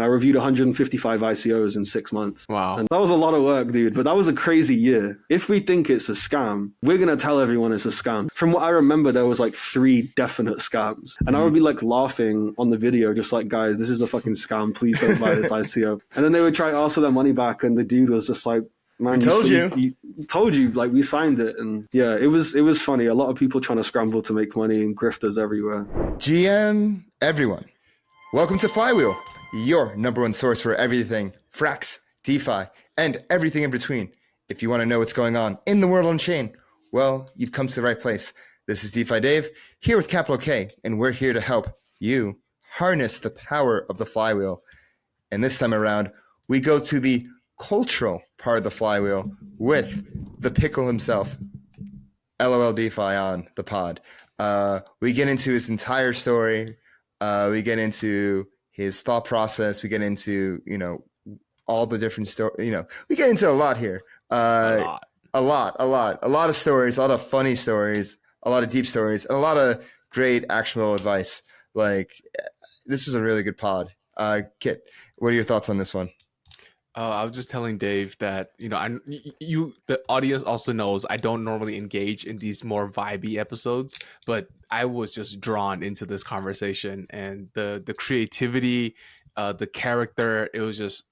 and I reviewed 155 ICOs in 6 months. Wow. And that was a lot of work, dude, but that was a crazy year. If we think it's a scam, we're going to tell everyone it's a scam. From what I remember, there was like 3 definite scams. And I would be like laughing on the video, just like, guys, this is a fucking scam. Please don't buy this ICO. And then they would try to ask for their money back, and the dude was just like, man, we told you, like, we signed it. And yeah, it was funny. A lot of people trying to scramble to make money and grifters everywhere. GM, everyone. Welcome to Flywheel, your number one source for everything Frax, DeFi, and everything in between. If you want to know what's going on in the world on chain, well, you've come to the right place. This is DeFi Dave, here with capital K, and we're here to help you harness the power of the Flywheel. And this time around, we go to the cultural part of the Flywheel with the pickle himself, LOLDeFi, on the pod. We get into his entire story. We get into his thought process. We get into, all the different stories. We get into a lot here. A lot of stories, a lot of funny stories, a lot of deep stories, and a lot of great actionable advice. Like, this was a really good pod. Kit, what are your thoughts on this one? I was just telling Dave that, the audience also knows I don't normally engage in these more vibey episodes, but I was just drawn into this conversation, and the creativity, the character, it was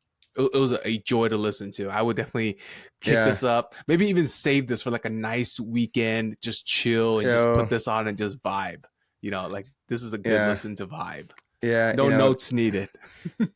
a joy to listen to. I would definitely pick this up, maybe even save this for like a nice weekend, just chill and just put this on and just vibe. Like, this is a good listen to vibe. Yeah. No notes needed.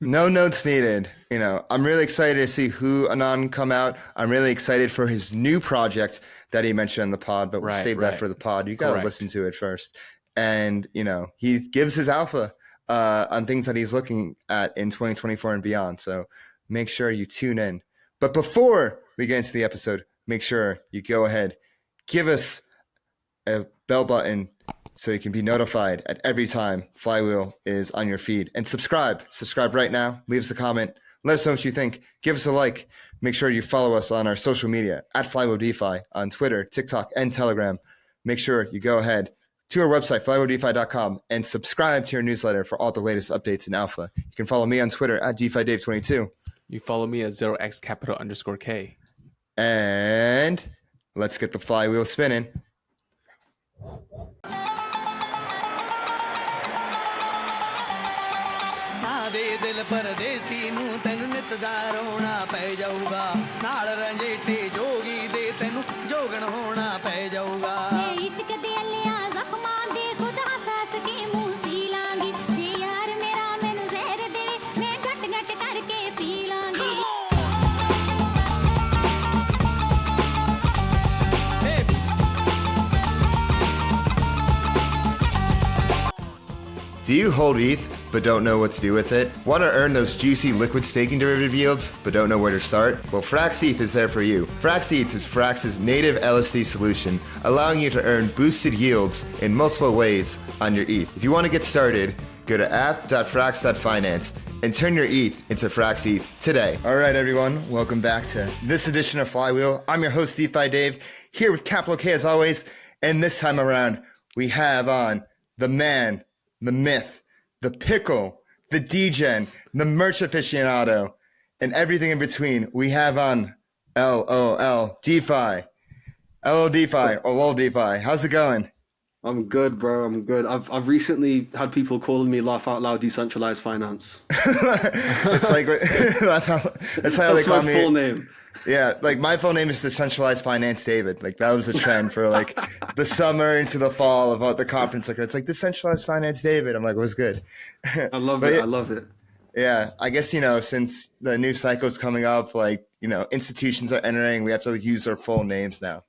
No notes needed. I'm really excited to see who Anon come out. I'm really excited for his new project that he mentioned in the pod, but we'll save that for the pod. You got to listen to it first. And, he gives his alpha on things that he's looking at in 2024 and beyond. So make sure you tune in. But before we get into the episode, make sure you go ahead, give us a bell button so you can be notified at every time Flywheel is on your feed. And subscribe right now. Leave us a comment. Let us know what you think. Give us a like. Make sure you follow us on our social media at FlywheelDeFi on Twitter, TikTok, and Telegram. Make sure you go ahead to our website, flywheeldefi.com, and subscribe to your newsletter for all the latest updates in alpha. You can follow me on Twitter at DeFiDave22. You follow me at 0xcapital_K. And let's get the flywheel spinning. ਦੇ ਦਿਲ ਪਰਦੇਸੀ ਨੂੰ ਤੈਨੂੰ ਨਿਤਦਾਰ ਹੋਣਾ ਪੈ ਜਾਊਗਾ ਨਾਲ ਰੰਜੇਠੇ ਜੋਗੀ ਦੇ ਤੈਨੂੰ ਜੋਗਣ ਹੋਣਾ ਪੈ ਜਾਊਗਾ ਜੇ ਇਸ਼ਕ ਦੇ ਅਲਿਆ ਜ਼ਖਮਾਂ ਦੇ ਖੁਦ ਹੱਸ ਕੇ ਮੂੰਹ ਸੀ ਲਾਂਗੀ ਜੇ ਯਾਰ ਮੇਰਾ ਮੈਨੂੰ ਜ਼ਹਿਰ ਦੇਵੇ ਮੈਂ ਘਟ ਘਟ ਕਰਕੇ ਪੀ ਲਾਂਗੀ Do you hold ETH but don't know what to do with it? Want to earn those juicy liquid staking derivative yields but don't know where to start? Well, Frax ETH is there for you. Frax ETH is Frax's native LSD solution, allowing you to earn boosted yields in multiple ways on your ETH. If you want to get started, go to app.frax.finance and turn your ETH into Frax ETH today. All right, everyone, welcome back to this edition of Flywheel. I'm your host, DeFi Dave, here with capital K as always, and this time around, we have on the man, the myth, the pickle, the degen, the merch aficionado, and everything in between. We have on LOLDeFi. LOLDeFi or LOLDeFi. How's it going? I'm good, bro. I'm good. I've recently had people calling me laugh out loud decentralized finance. It's like that's how they call me. That's my full name. Yeah, like my full name is Decentralized Finance David. Like that was a trend for like the summer into the fall about the conference. Like it's like Decentralized Finance David. I'm like, what's good? I love it. I love it. Yeah, I guess since the new cycle is coming up, like institutions are entering, we have to use our full names now.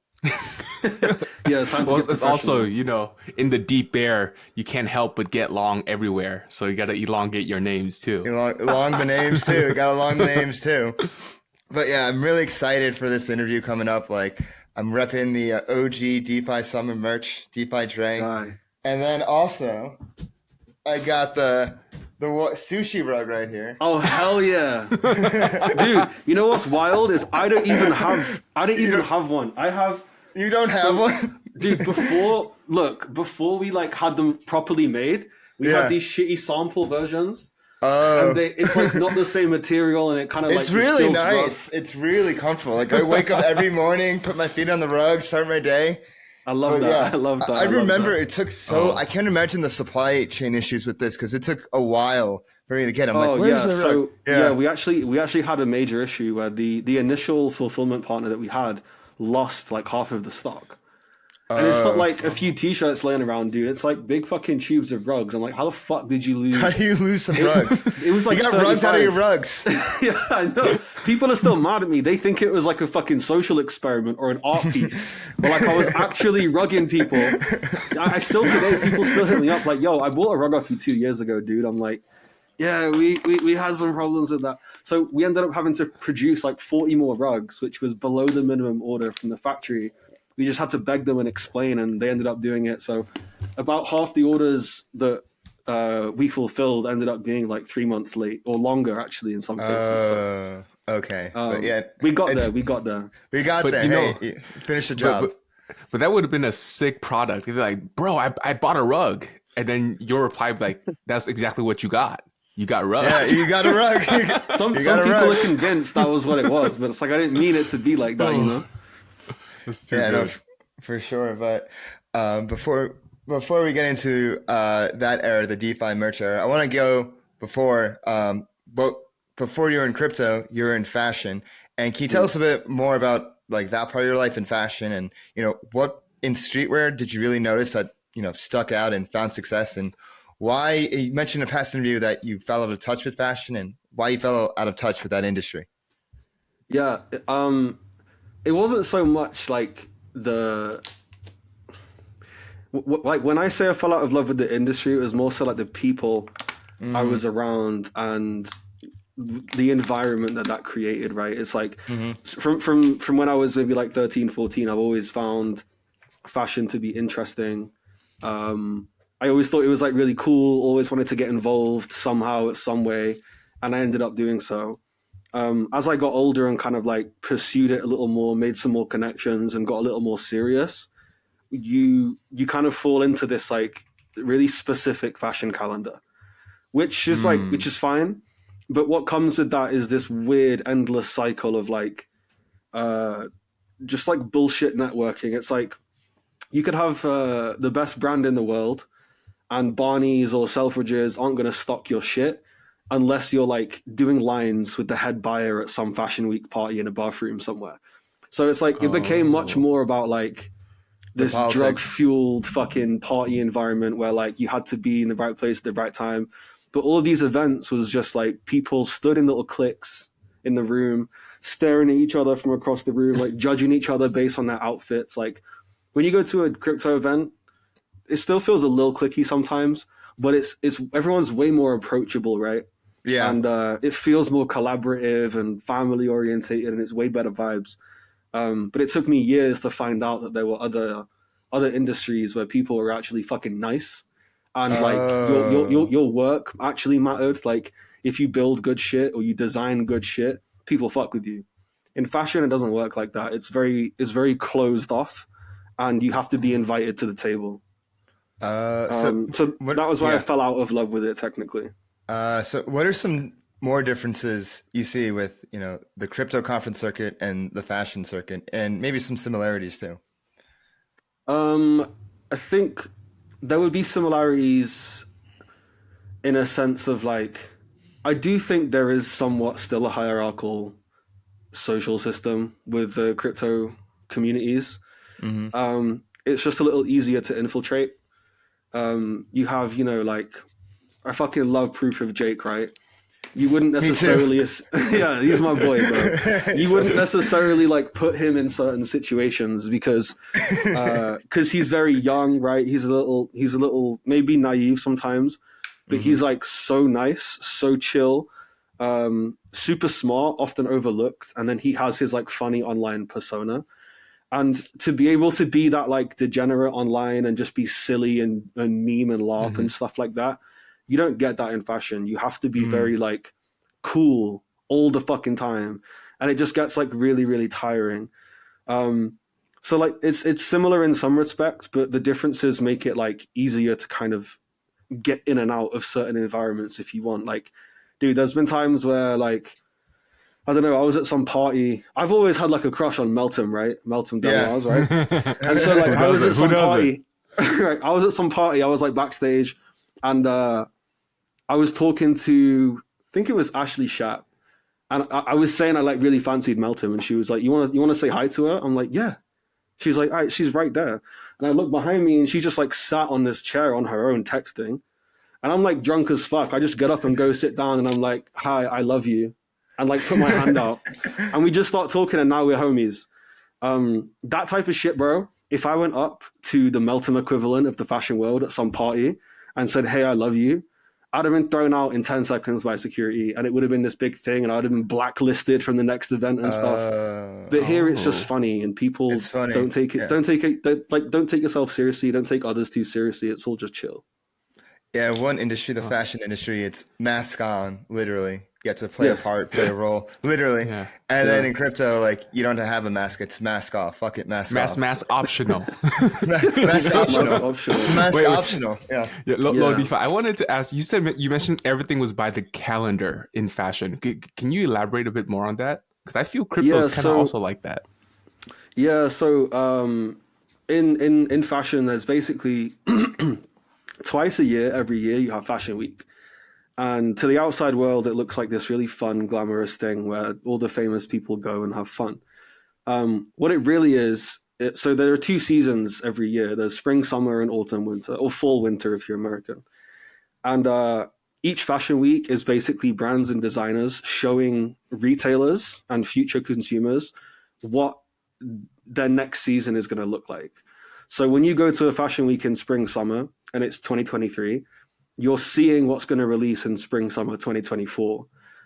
Yeah, it's also in the deep air, you can't help but get long everywhere. So you got to elongate your names too. Long the names too. Got to long the names too. But yeah, I'm really excited for this interview coming up. Like, I'm repping the OG DeFi Summer merch, DeFi Dre. Aye. And then also, I got the sushi rug right here. Oh, hell yeah. Dude, you know what's wild is I don't even have one. You don't have one? Dude, before we like had them properly made, we had these shitty sample versions. And it's like not the same material, and it kind of like It's really feels nice. rough. It's really comfortable. Like I wake up every morning, put my feet on the rug, start my day. I love But that. I love that. I remember love that. it took I can't imagine the supply chain issues with this because it took a while for me to get. I'm like, where's the rug? So we actually had a major issue where the initial fulfillment partner that we had lost like half of the stock. And it's not like a few t-shirts laying around, dude. It's like big fucking tubes of rugs. I'm like, how the fuck did you lose? How do you lose some rugs? It was like you got rugged out of your rugs. Yeah, I know. People are still mad at me. They think it was like a fucking social experiment or an art piece. But like I was actually rugging people. I still today, people still hit me up like, yo, I bought a rug off you 2 years ago, dude. I'm like, yeah, we had some problems with that. So we ended up having to produce like 40 more rugs, which was below the minimum order from the factory. We just had to beg them and explain, and they ended up doing it. So about half the orders that we fulfilled ended up being like 3 months late or longer, actually, in some cases. So, okay. But yeah, we got there. We got there. But hey, finish the job. But that would have been a sick product. If you're like, bro, I bought a rug. And then your reply would be like, that's exactly what you got. You got rugged. Yeah, you got a rug. Some people are convinced that was what it was, but it's like, I didn't mean it to be like that, you know? That's too good. No, for sure. But before we get into that era, the DeFi merch era, I want to go before you're in crypto, you're in fashion. And can you tell us a bit more about like that part of your life in fashion, and what in streetwear did you really notice that stuck out and found success, and why you mentioned in a past interview that you fell out of touch with fashion, and why you fell out of touch with that industry? Yeah, it wasn't so much like like when I say I fell out of love with the industry, it was more so like the people I was around and the environment that created, right? It's like from when I was maybe like 13, 14, I've always found fashion to be interesting. I always thought it was like really cool, always wanted to get involved somehow, some way, and I ended up doing so. As I got older and kind of like pursued it a little more, made some more connections and got a little more serious, you kind of fall into this like really specific fashion calendar, which is fine. But what comes with that is this weird endless cycle of like, just like bullshit networking. It's like you could have the best brand in the world and Barney's or Selfridges aren't going to stock your shit unless you're like doing lines with the head buyer at some fashion week party in a bathroom somewhere. So it's like, it became much more about like this drug fueled fucking party environment where like you had to be in the right place at the right time. But all of these events was just like people stood in little cliques in the room, staring at each other from across the room, like judging each other based on their outfits. Like when you go to a crypto event, it still feels a little cliquey sometimes, but it's everyone's way more approachable, right? Yeah. And it feels more collaborative and family orientated, and it's way better vibes. But it took me years to find out that there were other industries where people were actually fucking nice, and like your work actually mattered. Like if you build good shit or you design good shit, people fuck with you. In fashion, it doesn't work like that. It's very closed off, and you have to be invited to the table. So that was why I fell out of love with it technically. So what are some more differences you see with, the crypto conference circuit and the fashion circuit, and maybe some similarities too? I think there would be similarities in a sense of like, I do think there is somewhat still a hierarchical social system with the crypto communities. It's just a little easier to infiltrate. You have, like, I fucking love Proof of Jake, right? You wouldn't necessarily, yeah, he's my boy, bro. You wouldn't necessarily like put him in certain situations because he's very young, right? He's a little maybe naive sometimes, but he's like so nice, so chill, super smart, often overlooked, and then he has his like funny online persona. And to be able to be that like degenerate online and just be silly and meme and LARP and stuff like that, you don't get that in fashion. You have to be very like cool all the fucking time. And it just gets like really, really tiring. So like it's similar in some respects, but the differences make it like easier to kind of get in and out of certain environments if you want. Like Dude, there's been times where like, I don't know, I was at some party. I've always had like a crush on Meltem, right? Meltem Demoise, right? And so like I was at some party. Right, I was at some party. I was like backstage, and I was talking to, I think it was Ashley Schapp, and I was saying I like really fancied Meltem, and she was like, "You want to say hi to her?" I'm like, "Yeah." She's like, "All right," she's right there, and I look behind me, and she just like sat on this chair on her own texting, and I'm like drunk as fuck. I just get up and go sit down, and I'm like, "Hi, I love you." And like put my hand out, and we just start talking, and now we're homies. That type of shit, bro. If I went up to the Meltem equivalent of the fashion world at some party and said, "Hey, I love you," I'd have been thrown out in 10 seconds by security, and it would have been this big thing, and I'd have been blacklisted from the next event and stuff. But here it's just funny, and people don't take it. Don't take yourself seriously. Don't take others too seriously. It's all just chill. Yeah, one industry, the fashion industry, it's mask on, literally. You have to play a part, play a role, literally. Yeah. And then in crypto, like, you don't have a mask, it's mask off. Fuck it, mask off. Mask optional. Mask optional. Mask optional. Yeah. LOLDeFi, I wanted to ask, you mentioned everything was by the calendar in fashion. Can you elaborate a bit more on that? Because I feel crypto is kind of also like that. Yeah, so in fashion, there's basically twice a year, every year, you have Fashion Week. And to the outside world, it looks like this really fun, glamorous thing where all the famous people go and have fun. What it really is, so there are 2 seasons every year. There's spring, summer, and autumn, winter, or fall, winter if you're American. And each Fashion Week is basically brands and designers showing retailers and future consumers what their next season is going to look like. So when you go to a Fashion Week in spring, summer, and it's 2023, you're seeing what's going to release in spring, summer 2024.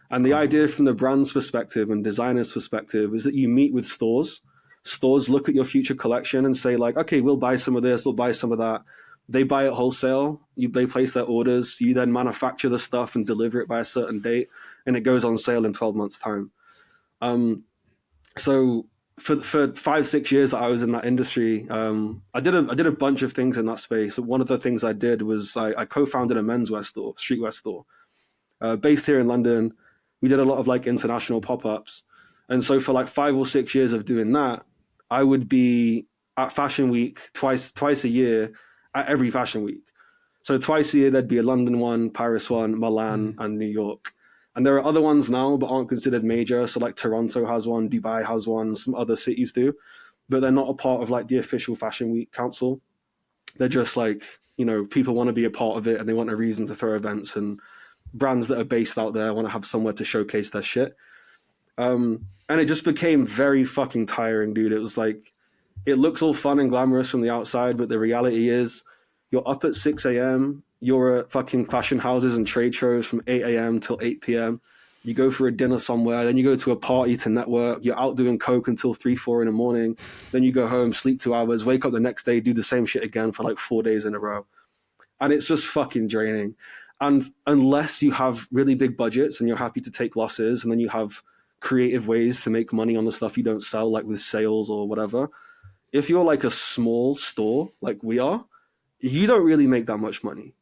And the idea from the brand's perspective and designer's perspective is that you meet with stores. Stores look at your future collection and say like, okay, we'll buy some of this, we'll buy some of that. They buy it wholesale. They place their orders. You then manufacture the stuff and deliver it by a certain date, and it goes on sale in 12 months' time. So for 5-6 years that I was in that industry, I did a bunch of things in that space. One of the things I did was I co-founded a menswear store, streetwear store, based here in London. We did a lot of like international pop-ups. And so for like 5 or 6 years of doing that, I would be at Fashion Week twice a year at every Fashion Week. So twice a year, there'd be a London one, Paris one, Milan, and New York. And there are other ones now, but aren't considered major. So like Toronto has one, Dubai has one, some other cities do, but they're not a part of like the official Fashion Week council. They're just like, you know, people want to be a part of it and they want a reason to throw events, and brands that are based out there want to have somewhere to showcase their shit. And it just became very fucking tiring, dude. It was like, it looks all fun and glamorous from the outside, but the reality is you're up at 6 a.m., you're at fucking fashion houses and trade shows from 8 a.m. till 8 p.m. You go for a dinner somewhere, then you go to a party to network. You're out doing coke until 3-4 in the morning. Then you go home, sleep 2 hours, wake up the next day, do the same shit again for like 4 days in a row. And it's just fucking draining. And unless you have really big budgets and you're happy to take losses, and then you have creative ways to make money on the stuff you don't sell, like with sales or whatever, if you're like a small store like we are, you don't really make that much money.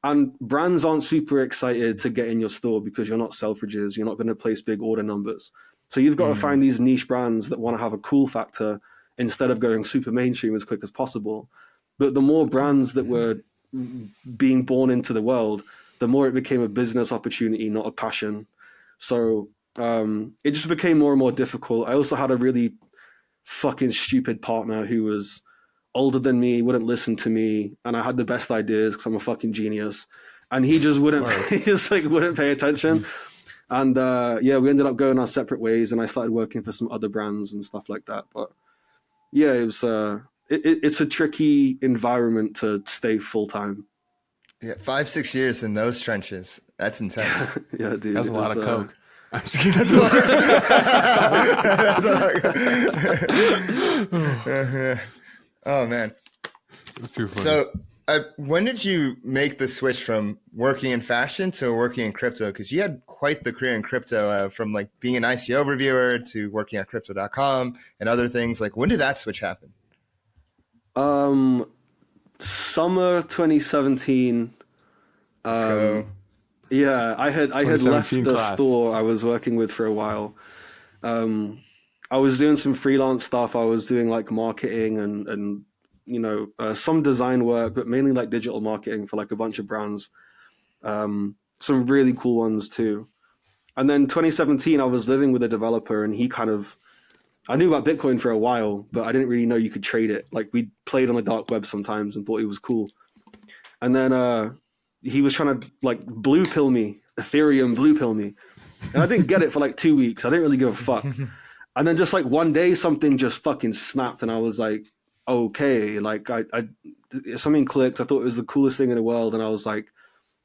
And brands aren't super excited to get in your store because you're not Selfridges. You're not going to place big order numbers. So you've got to find these niche brands that want to have a cool factor instead of going super mainstream as quick as possible. But the more brands that were being born into the world, the more it became a business opportunity, not a passion. So it just became more and more difficult. I also had a really fucking stupid partner who was older than me, wouldn't listen to me, and I had the best ideas because I'm a fucking genius, and he just wouldn't he just like wouldn't pay attention. And we ended up going our separate ways, and I started working for some other brands and stuff like that. But yeah, it was it's a tricky environment to stay full time. Yeah, 5-6 years in those trenches, that's intense. Yeah, dude, that's a lot of coke. I'm just kidding. That's a lot of oh man, that's too funny. So when did you make the switch from working in fashion to working in crypto? Because you had quite the career in crypto, from like being an ICO reviewer to working at crypto.com and other things. Like, when did that switch happen? Summer 2017. Let's go. Yeah, I had left 2017 the class. store I was working with for a while. I was doing some freelance stuff. I was doing like marketing and some design work, but mainly like digital marketing for like a bunch of brands. Some really cool ones too. And then 2017, I was living with a developer, and I knew about Bitcoin for a while, but I didn't really know you could trade it. Like we played on the dark web sometimes and thought it was cool. And then he was trying to like blue pill me, Ethereum blue pill me. And I didn't get it for like 2 weeks. I didn't really give a fuck. And then just like one day, something just fucking snapped, and I was like, okay, like I something clicked. I thought it was the coolest thing in the world, and I was like,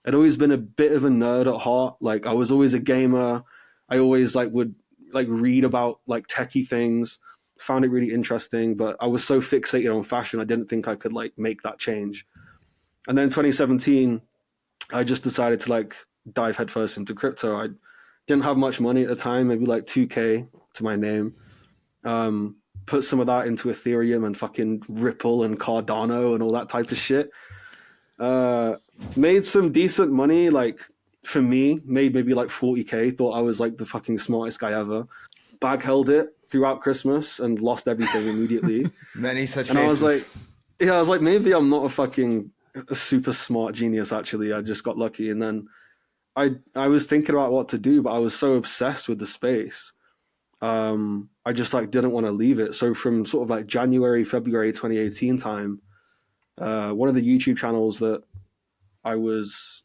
I'd always been a bit of a nerd at heart. Like I was always a gamer. I always like would like read about like techie things. Found it really interesting, but I was so fixated on fashion, I didn't think I could like make that change. And then 2017, I just decided to like dive headfirst into crypto. I didn't have much money at the time, maybe like 2K to my name. Put some of that into Ethereum and fucking Ripple and Cardano and all that type of shit. Made some decent money, like for me, made maybe like 40K, thought I was like the fucking smartest guy ever. Bag held it throughout Christmas and lost everything immediately. Many such And cases. I was like, maybe I'm not a super smart genius, actually. I just got lucky. And then I was thinking about what to do, but I was so obsessed with the space. I just like didn't want to leave it. So from sort of like January, February 2018 time, one of the YouTube channels that I was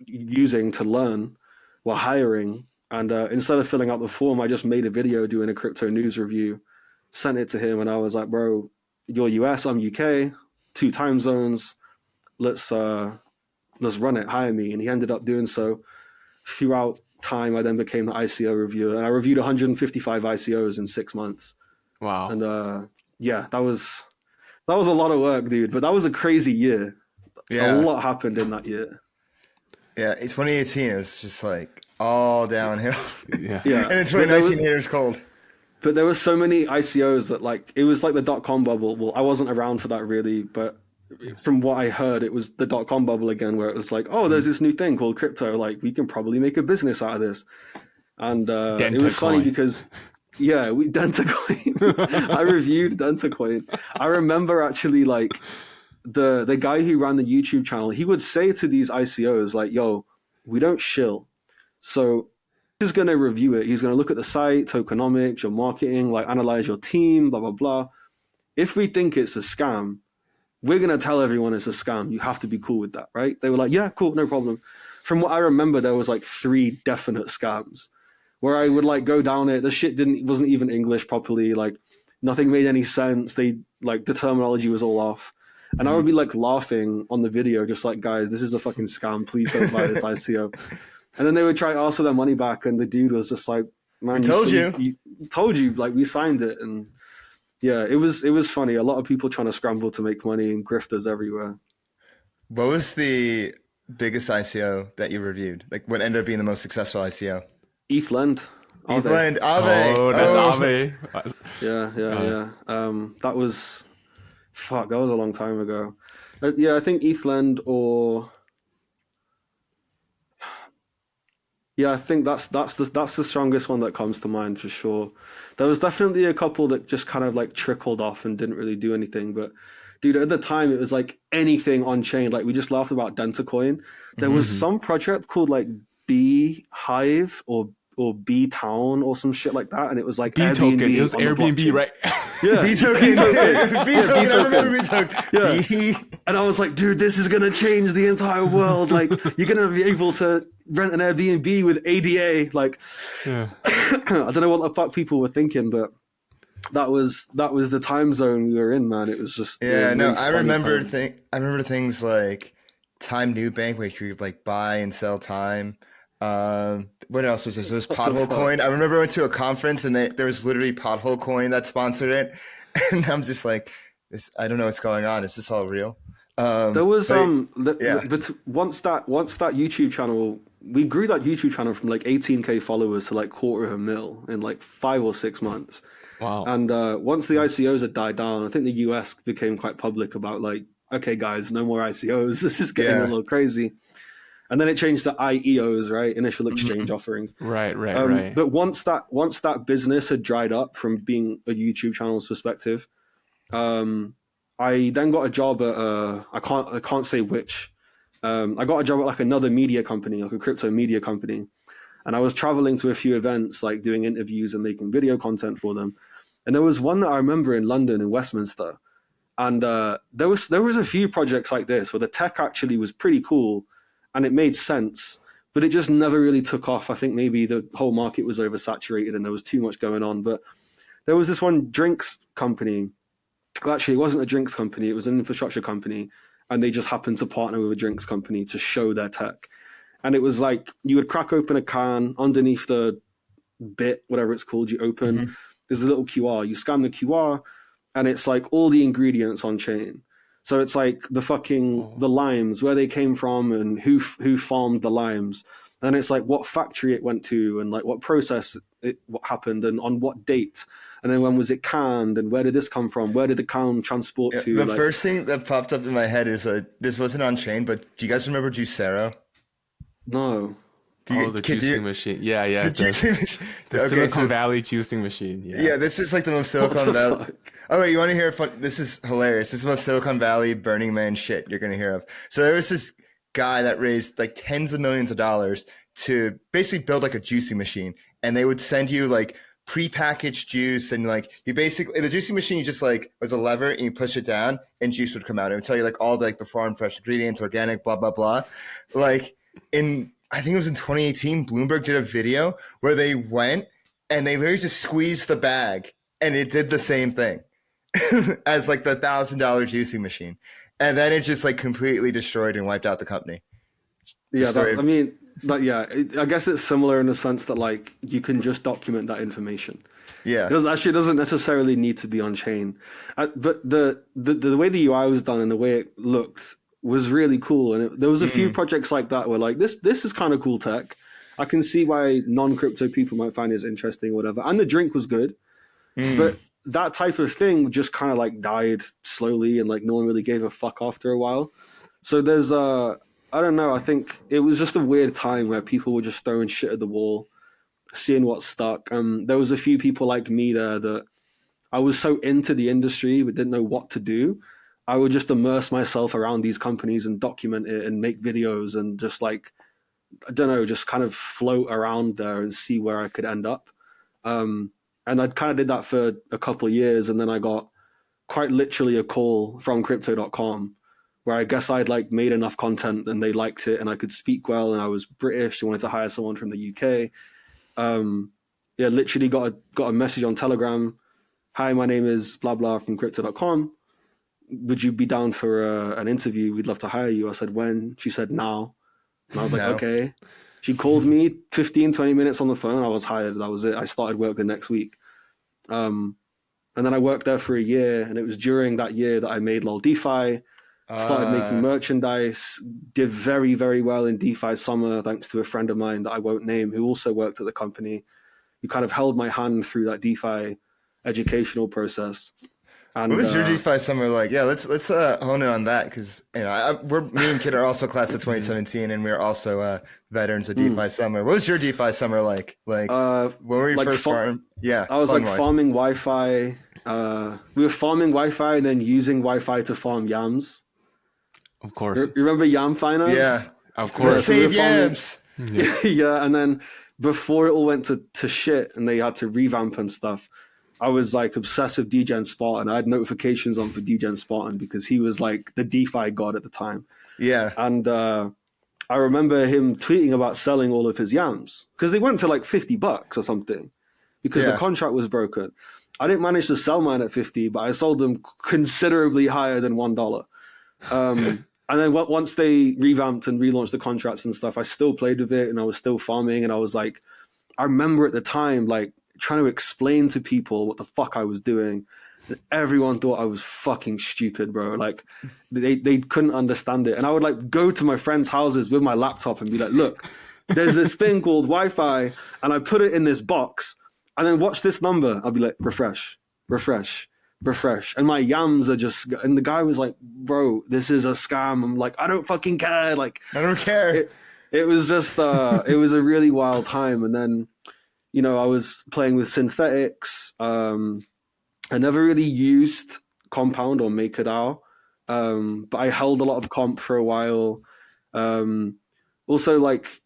using to learn were hiring. And instead of filling out the form, I just made a video doing a crypto news review, sent it to him, and I was like, bro, you're US, I'm UK, 2 time zones. Let's run it, hire me. And he ended up doing so. Throughout time, I then became the ICO reviewer, and I reviewed 155 ICOs in 6 months. Wow. And yeah, that was a lot of work, dude. But that was a crazy year. Yeah. A lot happened in that year. Yeah, in 2018, it was just like all downhill. Yeah. Yeah. And in 2019, it was cold. But there were so many ICOs that like, it was like the .com bubble. Well, I wasn't around for that really, but from what I heard, it was the .com bubble again, where it was like, oh, there's this new thing called crypto. Like we can probably make a business out of this. And it was funny because, yeah, Dentacoin. I reviewed Dentacoin. I remember actually like the guy who ran the YouTube channel, he would say to these ICOs like, yo, we don't shill. So he's going to review it. He's going to look at the site, tokenomics, your marketing, like analyze your team, blah, blah, blah. If we think it's a scam, we're going to tell everyone it's a scam. You have to be cool with that, right? They were like, yeah, cool, no problem. From what I remember, there was like 3 definite scams where I would like go down it. The shit wasn't even English properly. Like nothing made any sense. The terminology was all off. And I would be like laughing on the video, just like, guys, this is a fucking scam. Please don't buy this ICO. And then they would try to ask for their money back. And the dude was just like, man, we told you, like we signed it. And yeah, it was funny. A lot of people trying to scramble to make money and grifters everywhere. What was the biggest ICO that you reviewed? Like what ended up being the most successful ICO? ETHLend. ETHLend, Aave. Oh, that's Aave. Yeah. That was a long time ago. Yeah, I think ETHLend or yeah, I think that's the strongest one that comes to mind for sure. There was definitely a couple that just kind of like trickled off and didn't really do anything. But dude, at the time it was like anything on chain. Like we just laughed about Dentacoin. There was some project called like Beehive or B Town or some shit like that, and it was like B token. It was Airbnb, right? Yeah, B token. I remember B token. Yeah. And I was like, dude, this is gonna change the entire world. Like, you're gonna be able to rent an Airbnb with ADA. Like, Yeah. I don't know what the fuck people were thinking, but that was the time zone we were in, man. It was just I remember things like Time New Bank where you could like buy and sell time. What else was there? There was Pothole Coin. I remember I went to a conference and there was literally Pothole Coin that sponsored it, and I'm just like, I don't know what's going on. Is this all real? There was but once that YouTube channel, we grew that YouTube channel from like 18K followers to like 250,000 in like 5 or 6 months. Wow. And once the ICOs had died down, I think the US became quite public about like, okay, guys, no more ICOs. This is getting a little crazy. And then it changed to IEOs, right? Initial exchange offerings. Right. But once that business had dried up from being a YouTube channel's perspective, I then got a job at I can't say which. I got a job at like another media company, like a crypto media company, and I was traveling to a few events, like doing interviews and making video content for them. And there was one that I remember in London, in Westminster, and there was a few projects like this where the tech actually was pretty cool, and it made sense, but it just never really took off. I think maybe the whole market was oversaturated and there was too much going on. But there was this one drinks company. Well, actually, it wasn't a drinks company. It was an infrastructure company. And they just happened to partner with a drinks company to show their tech. And it was like, you would crack open a can, underneath the bit, whatever it's called, you open, there's a little QR. You scan the QR, and it's like all the ingredients on chain. So it's like the limes, where they came from and who farmed the limes. And it's like what factory it went to and like what process what happened and on what date. And then when was it canned and where did this come from? Where did the can transport to? The first thing that popped up in my head is this wasn't on chain, but do you guys remember Juicero? No. The juicing machine. Yeah. The juicing machine. The Silicon Valley juicing machine. Yeah, this is like the most Silicon Valley. Oh, wait, you want to hear fun? This is hilarious. This is the most Silicon Valley Burning Man shit you're going to hear of. So there was this guy that raised like tens of millions of dollars to basically build like a juicing machine. And they would send you like pre-packaged juice, and like you basically, the juicing machine, you just like was a lever and you push it down and juice would come out. It would tell you like all the, like the farm fresh ingredients, organic, blah, blah, blah. Like I think it was in 2018, Bloomberg did a video where they went and they literally just squeezed the bag and it did the same thing as like the $1,000 juicing machine. And then it just like completely destroyed and wiped out the company. Yeah, I guess it's similar in the sense that like you can just document that information. Yeah, it doesn't necessarily need to be on chain, but the way the UI was done and the way it looked was really cool. And there was a few projects like that where like this is kind of cool tech. I can see why non-crypto people might find it interesting or whatever. And the drink was good, but that type of thing just kind of like died slowly and like no one really gave a fuck after a while. So there's I don't know. I think it was just a weird time where people were just throwing shit at the wall, seeing what stuck. There was a few people like me there that I was so into the industry but didn't know what to do. I would just immerse myself around these companies and document it and make videos and just like, I don't know, just kind of float around there and see where I could end up. And I kind of did that for a couple of years. And then I got quite literally a call from crypto.com where I guess I'd like made enough content and they liked it and I could speak well and I was British. They wanted to hire someone from the UK. Literally got a message on Telegram. Hi, my name is blah, blah from crypto.com. Would you be down for an interview? We'd love to hire you. I said, when? She said, now. And I was like, okay. She called me 15, 20 minutes on the phone. I was hired. That was it. I started work the next week. And then I worked there for a year. And it was during that year that I made LOLDeFi. Started making merchandise. Did very, very well in DeFi summer, thanks to a friend of mine that I won't name, who also worked at the company. He kind of held my hand through that DeFi educational process. And, what was your DeFi summer like? Yeah, let's hone in on that because me and Kid are also class of 2017, and we're also veterans of DeFi summer. What was your DeFi summer like? Like, when were you first farming? Yeah, I was like farming Wi-Fi. We were farming Wi-Fi and then using Wi-Fi to farm yams. Of course. You remember Yam Finance? Yeah, of course. Let's save yams. Yeah, and then before it all went to shit and they had to revamp and stuff, I was like obsessive DGen Spartan. I had notifications on for DGen Spartan because he was like the DeFi god at the time. Yeah. And I remember him tweeting about selling all of his yams because they went to like $50 or something because the contract was broken. I didn't manage to sell mine at 50, but I sold them considerably higher than $1. And then once they revamped and relaunched the contracts and stuff, I still played with it and I was still farming. And I was like, I remember at the time, like, trying to explain to people what the fuck I was doing. Everyone thought I was fucking stupid, bro. Like they couldn't understand it. And I would like go to my friends' houses with my laptop and be like, look, there's this thing called Wi-Fi and I put it in this box and then watch this number. I'll be like, refresh. And my yams are just, and the guy was like, bro, this is a scam. I'm like, I don't fucking care. Like, I don't care. It was just it was a really wild time. And then, you know, I was playing with synthetics. I never really used Compound or MakerDAO, but I held a lot of comp for a while. Also, like,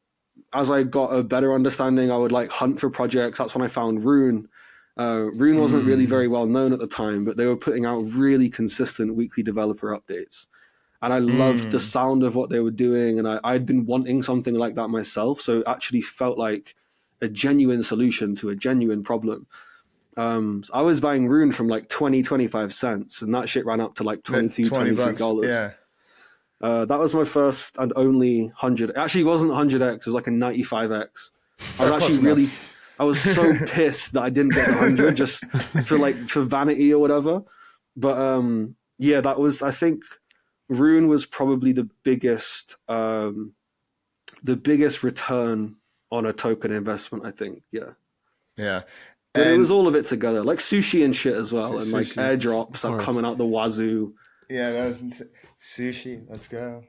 as I got a better understanding, I would like hunt for projects. That's when I found Rune. Rune wasn't really very well known at the time, but they were putting out really consistent weekly developer updates. And I loved the sound of what they were doing. And I'd been wanting something like that myself. So it actually felt like a genuine solution to a genuine problem. So I was buying Rune from like 25 cents, and that shit ran up to like $22, $23. Yeah. That was my first and only 100. Actually, it wasn't 100x. It was like a 95x. I was so pissed that I didn't get 100 just for vanity or whatever. But yeah, that was, I think Rune was probably the biggest return on a token investment, I think. Yeah. Yeah. But it was all of it together, like sushi and shit as well, and like airdrops are coming out the wazoo. Yeah, that was sushi. Let's go.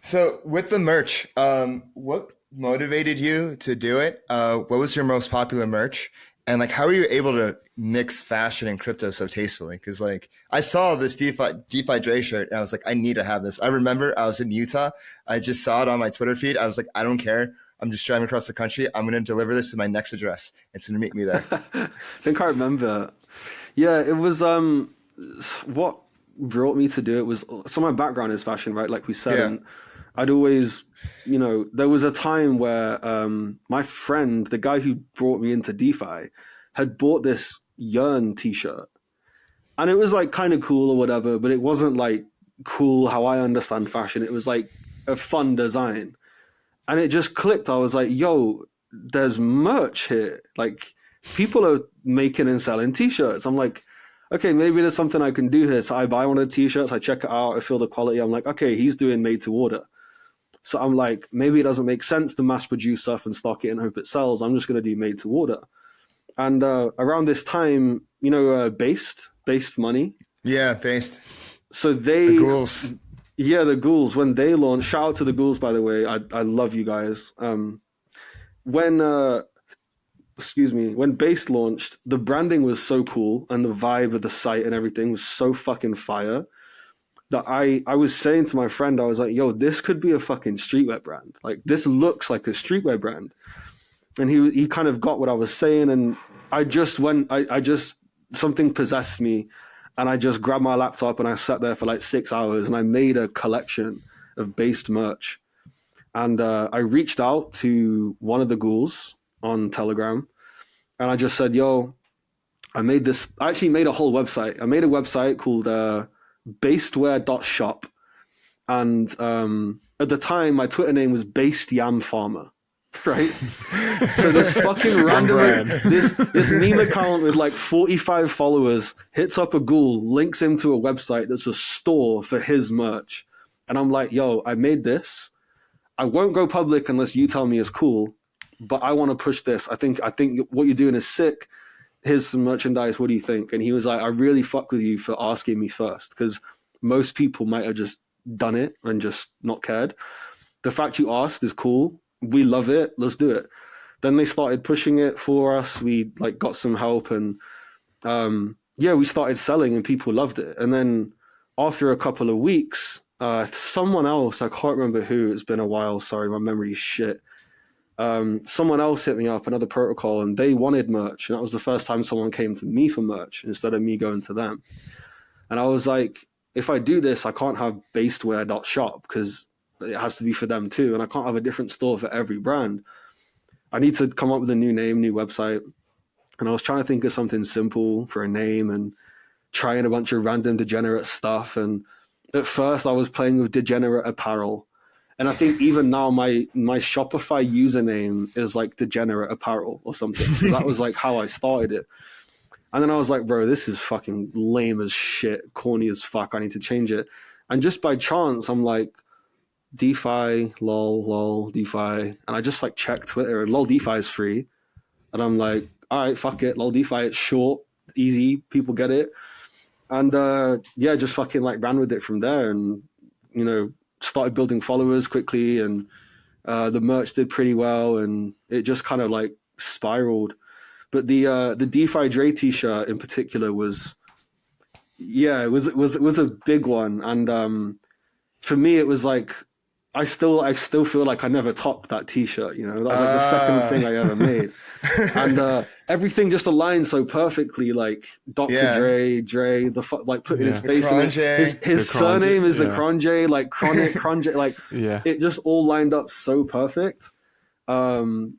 So with the merch, what motivated you to do it? What was your most popular merch? And like, how are you able to mix fashion and crypto so tastefully? Because like, I saw this DeFi Dre shirt and I was like, I need to have this. I remember I was in Utah. I just saw it on my Twitter feed. I was like, I don't care. I'm just driving across the country. I'm going to deliver this to my next address. It's going to meet me there. I think I remember. Yeah, it was what brought me to do it was, so my background is fashion, right? Like we said, and I'd always, you know, there was a time where my friend, the guy who brought me into DeFi, had bought this Yearn t-shirt. And it was like kind of cool or whatever, but it wasn't like cool how I understand fashion. It was like a fun design. And it just clicked. I was like, yo, there's merch here. Like, people are making and selling t-shirts. I'm like, okay, maybe there's something I can do here. So I buy one of the t-shirts, I check it out, I feel the quality. I'm like, okay, he's doing made to order. So I'm like, maybe it doesn't make sense to mass produce stuff and stock it and hope it sells. I'm just going to do made to order. And around this time, you know, Based Money. Yeah, Based. So the Ghouls. Yeah, the Ghouls, when they launched, shout out to the Ghouls, by the way. I love you guys. When Based launched, the branding was so cool and the vibe of the site and everything was so fucking fire that I was saying to my friend, I was like, yo, this could be a fucking streetwear brand. Like, this looks like a streetwear brand. And he kind of got what I was saying, and something possessed me. And I just grabbed my laptop and I sat there for like 6 hours and I made a collection of Based merch. And I reached out to one of the Ghouls on Telegram and I just said, yo, I actually made a whole website. I made a website called basedwear.shop. And at the time, my Twitter name was Based Yam Farmer. Right? So this fucking random, this meme account with like 45 followers hits up a Ghoul, links him to a website that's a store for his merch. And I'm like, yo, I made this. I won't go public unless you tell me it's cool, but I want to push this. I think what you're doing is sick. Here's some merchandise. What do you think? And he was like, I really fuck with you for asking me first, because most people might have just done it and just not cared. The fact you asked is cool. We love it. Let's do it. Then they started pushing it for us. We like got some help and we started selling and people loved it. And then after a couple of weeks, someone else, I can't remember who, it's been a while. Sorry, my memory is shit. Someone else hit me up, another protocol, and they wanted merch. And that was the first time someone came to me for merch instead of me going to them. And I was like, if I do this, I can't have basedwear.shop because it has to be for them too. And I can't have a different store for every brand. I need to come up with a new name, new website. And I was trying to think of something simple for a name and trying a bunch of random degenerate stuff. And at first I was playing with degenerate apparel. And I think even now my Shopify username is like degenerate apparel or something. That was like how I started it. And then I was like, bro, this is fucking lame as shit, corny as fuck. I need to change it. And just by chance, I'm like, DeFi, lol, DeFi. And I just like checked Twitter and LOLDeFi is free. And I'm like, all right, fuck it. LOLDeFi, it's short, easy, people get it. And just fucking like ran with it from there. And, you know, started building followers quickly, and the merch did pretty well, and it just kind of like spiraled. But the DeFi Dre t-shirt in particular was a big one, and for me it was like I still feel like I never topped that t-shirt. You know, that was like the second thing I ever made, and everything just aligned so perfectly. Like Dr. Dre, like putting his face in it. His surname is the Cronje, like Chronic Cronje, like it just all lined up so perfect. And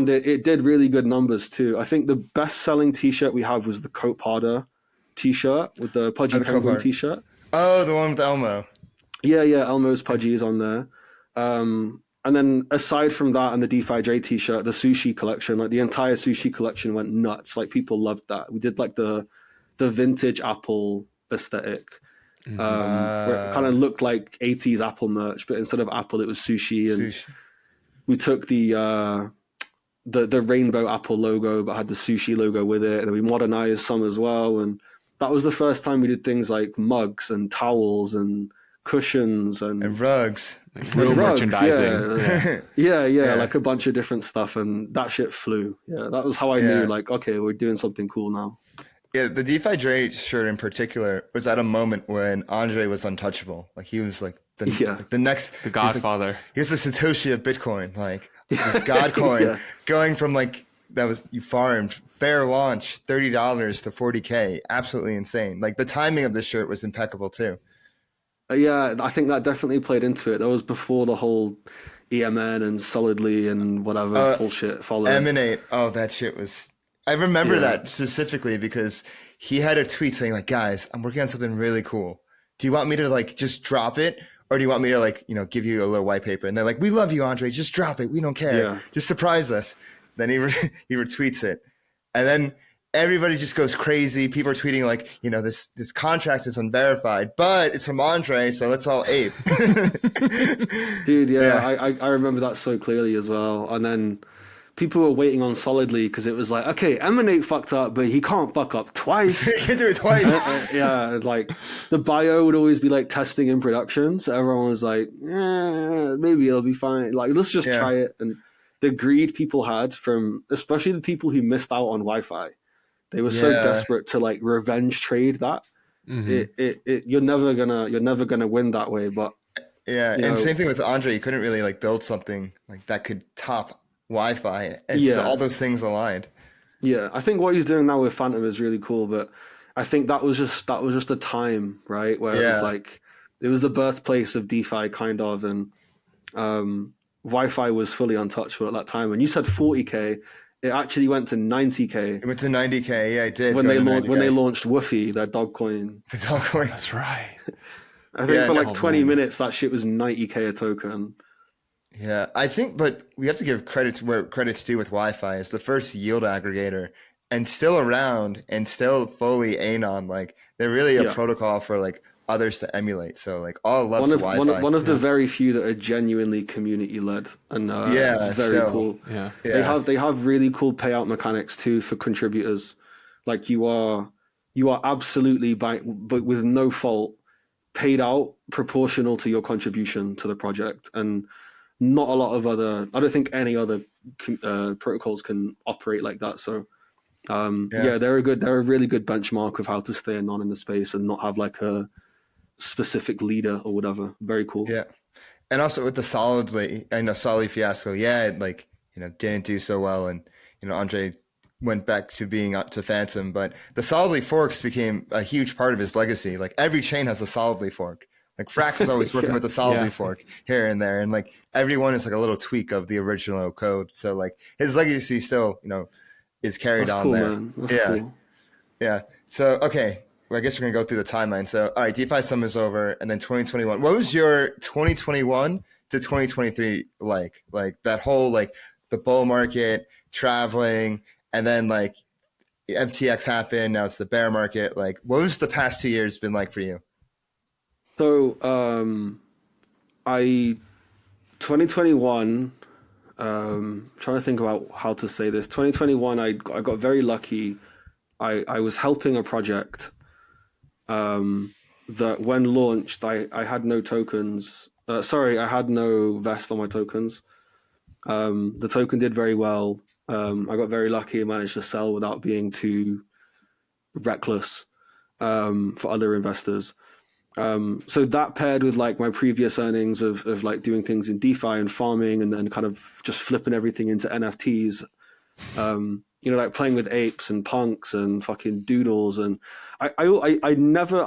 it did really good numbers too. I think the best selling t-shirt we have was the Cope Harder t-shirt with the Pudgy Penguin t-shirt. Oh, the one with Elmo. Yeah, Elmo's Pudgy is on there. And then aside from that and the DeFi Dre t-shirt, the sushi collection, like the entire sushi collection went nuts. Like people loved that. We did like the vintage Apple aesthetic, where it kind of looked like 80s Apple merch, but instead of Apple, it was sushi. And we took the rainbow Apple logo, but had the sushi logo with it. And then we modernized some as well. And that was the first time we did things like mugs and towels and cushions and rugs. Like real merchandising. Yeah, like a bunch of different stuff, and that shit flew. Yeah, that was how I knew, like, okay, we're doing something cool now. Yeah, the DeFi Dre shirt in particular was at a moment when Andre was untouchable. Like he was like the Godfather. He was the Satoshi of Bitcoin, like this God coin going from like you farmed fair launch $30 to $40K, absolutely insane. Like the timing of this shirt was impeccable too. Yeah, I think that definitely played into it. That was before the whole EMN and Solidly and whatever bullshit followed. Emanate. Oh, that shit was... I remember that specifically because he had a tweet saying like, guys, I'm working on something really cool. Do you want me to like just drop it? Or do you want me to like, you know, give you a little white paper? And they're like, we love you, Andre. Just drop it. We don't care. Yeah. Just surprise us. Then he retweets it. And then everybody just goes crazy. People are tweeting like, you know, this contract is unverified, but it's from Andre, so let's all ape. Dude, I remember that so clearly as well. And then people were waiting on Solidly because it was like, okay, Emanate fucked up, but he can't fuck up twice. He can do it twice. Like the bio would always be like testing in production, so everyone was like, maybe it'll be fine. Like, let's just try it. And the greed people had from, especially the people who missed out on Wi-Fi. They were so desperate to like revenge trade that you're never gonna win that way. But and same thing with Andre. You couldn't really like build something like that could top Wi-Fi, and so all those things aligned. Yeah, I think what he's doing now with Phantom is really cool, but I think that was just a time, right, where it was like it was the birthplace of DeFi kind of, and Wi-Fi was fully untouchable at that time. When you said 40K. It actually went to 90K. It went to 90K. Yeah, it did. When they launched Woofy, their dog coin. The dog coin. That's right. I think for like 20 minutes, that shit was 90K a token. Yeah, I think, but we have to give credit to where credit's due with Wi-Fi. It's the first yield aggregator and still around and still fully anon. Like they're really a protocol for like others to emulate. So like all loves Wi-Fi. One of the very few that are genuinely community led and very cool. Yeah. They have really cool payout mechanics too for contributors. Like you are absolutely but with no fault paid out proportional to your contribution to the project, and not a lot of I don't think any other protocols can operate like that. So they're a really good benchmark of how to stay anon in the space and not have like a specific leader or whatever. Very cool. Yeah. And also with the Solidly fiasco, like, you know, didn't do so well, and you know, Andre went back to being to Phantom, but the Solidly forks became a huge part of his legacy. Like every chain has a Solidly fork. Like Frax is always working with the Solidly fork here and there, and like everyone is like a little tweak of the original code. So like his legacy still, you know, is carried on cool, there. Man. That's cool. Yeah. So okay. Well, I guess we're going to go through the timeline. So, all right, DeFi summer's over, and then 2021. What was your 2021 to 2023 like? Like that whole, like, the bull market, traveling, and then, like, FTX happened, now it's the bear market. Like, what was the past 2 years been like for you? So, 2021, trying to think about how to say this. 2021, I got very lucky. I was helping a project that when launched, I had no tokens. Sorry, I had no vest on my tokens. The token did very well. I got very lucky and managed to sell without being too reckless for other investors. So that paired with like my previous earnings of like doing things in DeFi and farming and then kind of just flipping everything into NFTs, like playing with apes and punks and fucking doodles. And I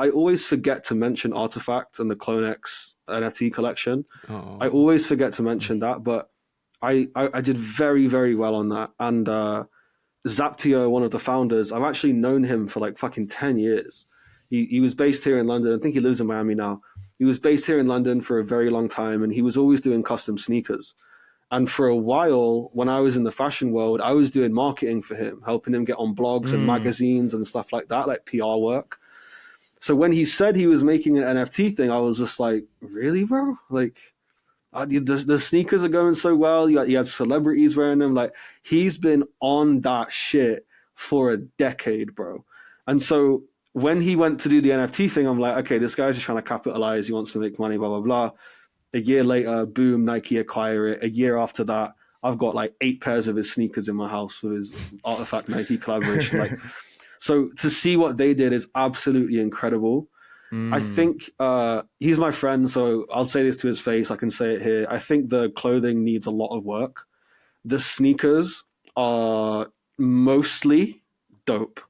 always forget to mention Artifact and the CloneX NFT collection. Oh. I always forget to mention that, but I did very, very well on that. And Zaptio, one of the founders, I've actually known him for like fucking 10 years. He was based here in London. I think he lives in Miami now. He was based here in London for a very long time, and he was always doing custom sneakers. And for a while, when I was in the fashion world, I was doing marketing for him, helping him get on blogs and magazines and stuff like that, like PR work. So when he said he was making an NFT thing, I was just like, really, bro? Like, the sneakers are going so well. You had celebrities wearing them. Like, he's been on that shit for a decade, bro. And so when he went to do the NFT thing, I'm like, okay, this guy's just trying to capitalize. He wants to make money, blah, blah, blah. A year later, boom, Nike acquire it. A year after that, I've got like 8 pairs of his sneakers in my house with his Artifact Nike collaboration. Like, so to see what they did is absolutely incredible. I think he's my friend, so I'll say this to his face. I can say it here. I think the clothing needs a lot of work. The sneakers are mostly dope.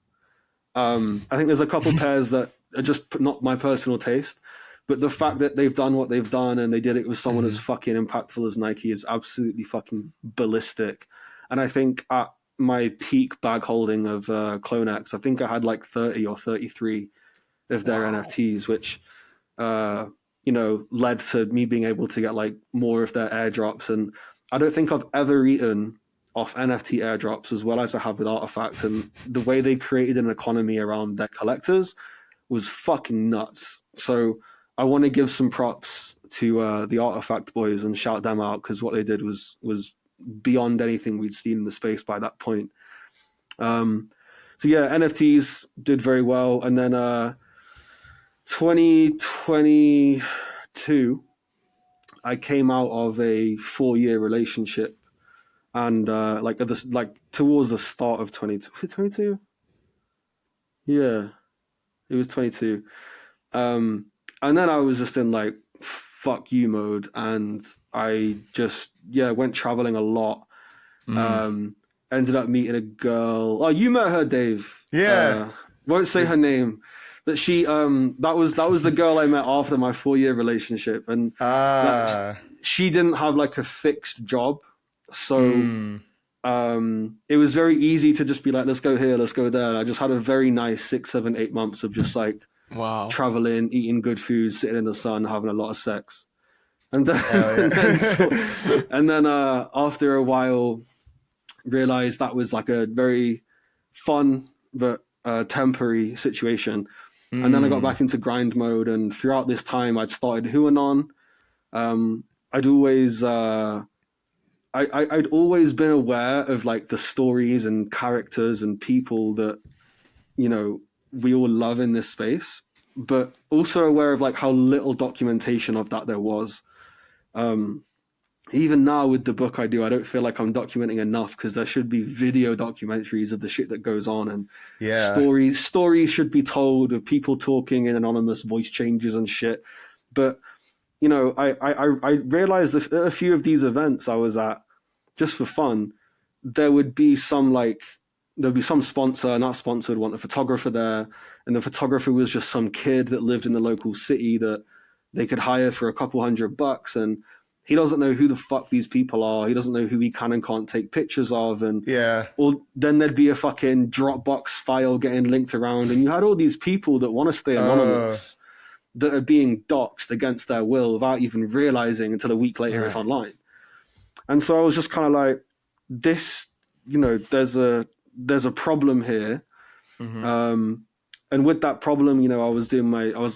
I think there's a couple pairs that are just not my personal taste, but the fact that they've done what they've done and they did it with someone as fucking impactful as Nike is absolutely fucking ballistic. And I think at my peak bag holding of CloneX, I think I had like 30 or 33 of their NFTs, which led to me being able to get like more of their airdrops. And I don't think I've ever eaten off NFT airdrops as well as I have with Artifact. And the way they created an economy around their collectors was fucking nuts. So I want to give some props to the Artifact boys and shout them out, because what they did was beyond anything we'd seen in the space by that point. So yeah, NFTs did very well. And then 2022, I came out of a 4-year relationship, and towards the start of 22, yeah, it was 22. And then I was just in like fuck you mode, and I just went traveling a lot. Ended up meeting a girl. Oh, you met her, Dave. Yeah. Won't say her name. But she that was the girl I met after my 4-year relationship, and she didn't have like a fixed job, so it was very easy to just be like, let's go here, let's go there. And I just had a very nice 6, 7, 8 months of just like traveling, eating good food, sitting in the sun, having a lot of sex, and then and then after a while, realized that was like a very fun but temporary situation. And then I got back into grind mode, and throughout this time, I'd started Huanon. I'd always been aware of like the stories and characters and people that we all love in this space, but also aware of like how little documentation of that there was. Even now with the book I do, I don't feel like I'm documenting enough, because there should be video documentaries of the shit that goes on, and stories should be told of people talking in anonymous voice changes and shit. But I realized that a few of these events I was at, just for fun, there'd be some sponsor, and that sponsor would want a photographer there, and the photographer was just some kid that lived in the local city that they could hire for a couple $100, and he doesn't know who the fuck these people are. He doesn't know who he can and can't take pictures of. And or then there'd be a fucking Dropbox file getting linked around. And you had all these people that want to stay anonymous that are being doxxed against their will without even realizing until a week later it's online. And so I was just kind of like, this, there's a problem here. And with that problem, I was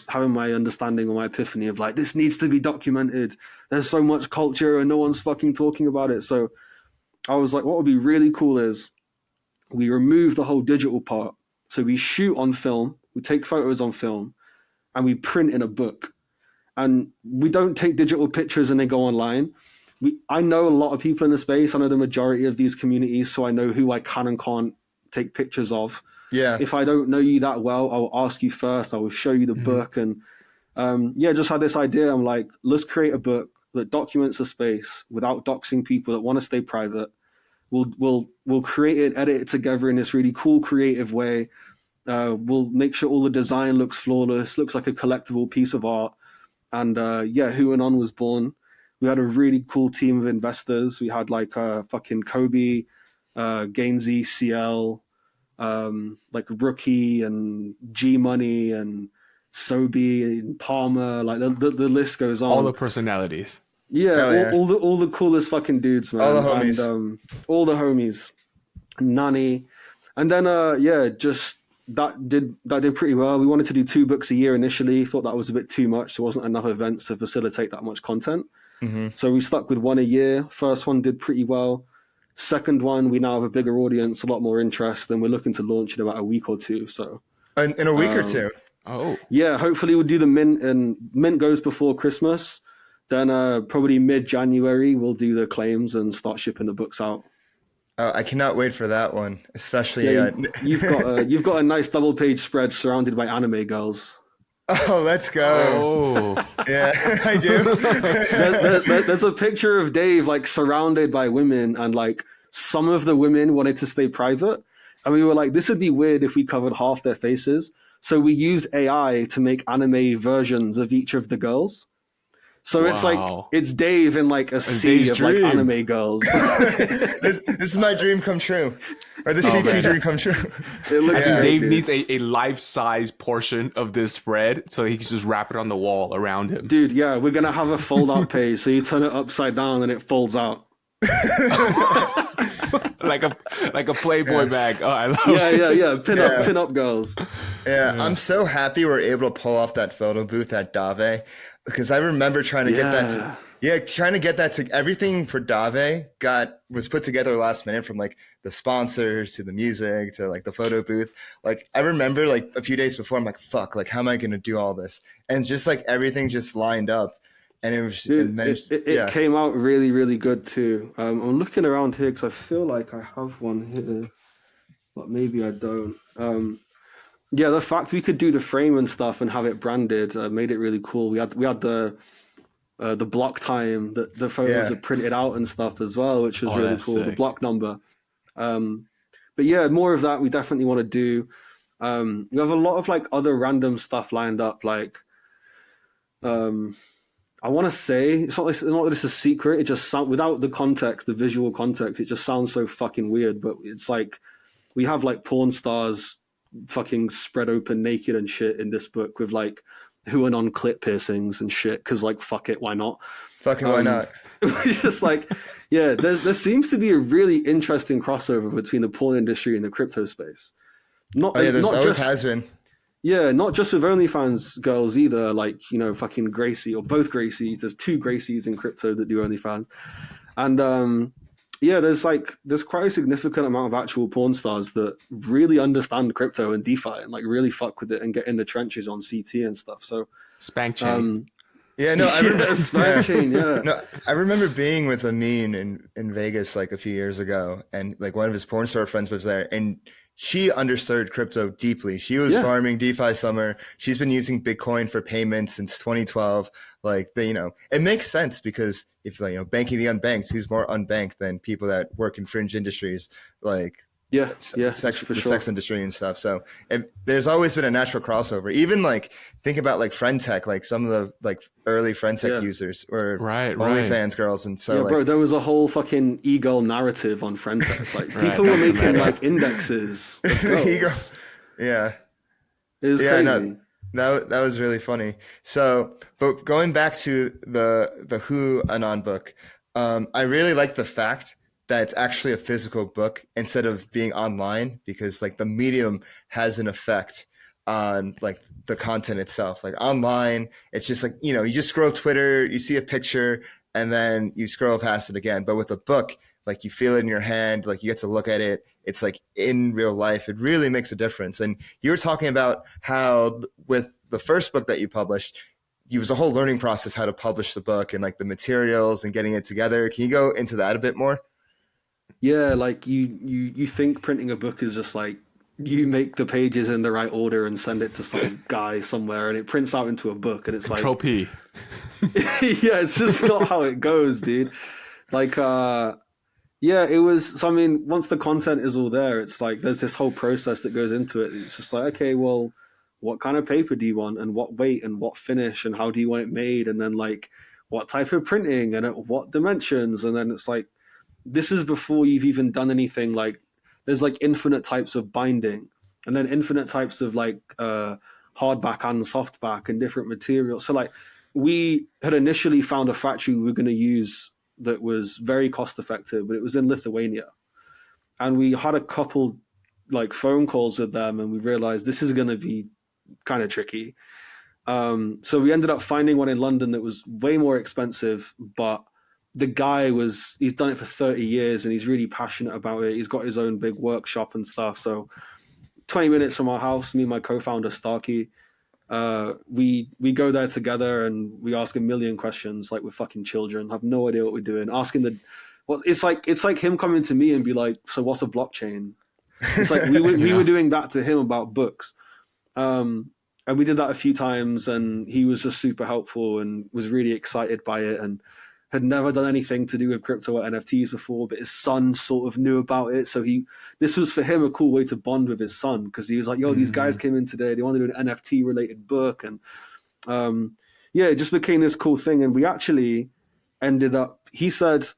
having my understanding or my epiphany of like, this needs to be documented. There's so much culture and no one's fucking talking about it. So I was like, what would be really cool is we remove the whole digital part. So we shoot on film, we take photos on film, and we print in a book. and we don't take digital pictures and they go online. I know a lot of people in the space. I know the majority of these communities, so I know who I can and can't take pictures of. Yeah. If I don't know you that well, I'll ask you first. I will show you the book. And just had this idea. I'm like, let's create a book that documents the space without doxing people that want to stay private. We'll create it, edit it together in this really cool, creative way. We'll make sure all the design looks flawless, looks like a collectible piece of art. And Who and On was born. We had a really cool team of investors. We had like fucking Kobe, Gainsey, CL, like Rookie and G Money and Sobe and Palmer. Like the list goes on. All the personalities. Yeah, all the coolest fucking dudes, man. All the homies. And, all the homies. Nani. And then just that did pretty well. We wanted to do 2 books a year initially. Thought that was a bit too much. There wasn't enough events to facilitate that much content. Mm-hmm. So we stuck with 1 a year. First one did pretty well. Second one, we now have a bigger audience, a lot more interest, and we're looking to launch in about a week or 2. So in a week or 2. Oh. Yeah, hopefully we'll do the mint, and mint goes before Christmas. Then probably mid-January we'll do the claims and start shipping the books out. I cannot wait for that one, especially. You've got a nice double-page spread surrounded by anime girls. Oh, let's go. Oh. Yeah, I do. There's a picture of Dave like surrounded by women, and like some of the women wanted to stay private. And we were like, this would be weird if we covered half their faces. So we used AI to make anime versions of each of the girls. So it's like, it's Dave in like a sea of like anime girls. This is my dream come true. Or the CT dream come true. It looks Dave needs a life-size portion of this spread so he can just wrap it on the wall around him. Dude, yeah, we're going to have a fold-out page. So you turn it upside down and it folds out. like a Playboy bag. Oh, I love it. Yeah. Pin up girls. Yeah, I'm so happy we're able to pull off that photo booth at Dave, because I remember trying to get that to everything for Dave was put together last minute, from like the sponsors to the music to like the photo booth. Like I remember like a few days before, I'm like, fuck, like how am I going to do all this? And just like everything just lined up. And it was, dude, and then it came out really, really good too. I'm looking around here because I feel like I have one here, but maybe I don't. The fact we could do the frame and stuff and have it branded made it really cool. We had the block time that the photos are printed out and stuff as well, which was really cool. Sick. The block number. But yeah, more of that we definitely want to do. We have a lot of like other random stuff lined up, like I want to say it's not that it's a secret. It just sounds, without the context, the visual context, it just sounds so fucking weird. But it's like we have like porn stars fucking spread open naked and shit in this book with like who and on clit piercings and shit. Because like fuck it, why not? Fucking why not? Just like there seems to be a really interesting crossover between the porn industry and the crypto space. Has been. Yeah, not just with OnlyFans girls either, like, fucking Gracie or both Gracies. There's 2 Gracies in crypto that do OnlyFans. And there's quite a significant amount of actual porn stars that really understand crypto and DeFi and like really fuck with it and get in the trenches on CT and stuff. So Spank Chain. I remember Spank Chain, yeah. No, I remember being with Amin in Vegas like a few years ago, and like one of his porn star friends was there, and she understood crypto deeply. She was farming DeFi summer. She's been using Bitcoin for payments since 2012. Like it makes sense, because if banking the unbanked, who's more unbanked than people that work in fringe industries like sex industry and stuff. So there's always been a natural crossover. Even like think about like friend tech, like some of the like early friend tech users or OnlyFans girls, and so bro, there was a whole fucking e-girl narrative on friend tech. Like people were making like indexes. Of girls. Yeah, it was crazy. No, that was really funny. So, but going back to the Who Anon book, I really like the fact that it's actually a physical book instead of being online, because like the medium has an effect on like the content itself. Like online, it's just like, you just scroll Twitter, you see a picture, and then you scroll past it again. But with a book, like you feel it in your hand, like you get to look at it. It's like in real life. It really makes a difference. And you were talking about how with the first book that you published, was a whole learning process how to publish the book and like the materials and getting it together. Can you go into that a bit more? Yeah, like you think printing a book is just like you make the pages in the right order and send it to some guy somewhere and it prints out into a book and it's Control like P. yeah, it's just not how it goes, dude. Like yeah, it was, so I mean, once the content is all there, it's like there's this whole process that goes into it. It's just like, okay, well, what kind of paper do you want and what weight and what finish and how do you want it made? And then like what type of printing and at what dimensions? And then it's like, this is before you've even done anything. Like there's like infinite types of binding and then infinite types of like hardback and softback and different materials. So like we had initially found a factory we were going to use that was very cost effective, but it was in Lithuania. And we had a couple like phone calls with them and we realized this is going to be kind of tricky. So we ended up finding one in London that was way more expensive, but the guy he's done it for 30 years and he's really passionate about it. He's got his own big workshop and stuff. So 20 minutes from our house, me and my co-founder Starkey, we go there together and we ask a million questions like we're fucking children, have no idea what we're doing, asking it's like him coming to me and be like, so what's a blockchain? It's like we were doing that to him about books. And we did that a few times and he was just super helpful and was really excited by it and had never done anything to do with crypto or NFTs before, but his son sort of knew about it. So this was for him a cool way to bond with his son because he was like, yo, these guys came in today. They want to do an NFT related book. And yeah, it just became this cool thing. And we actually ended up, he was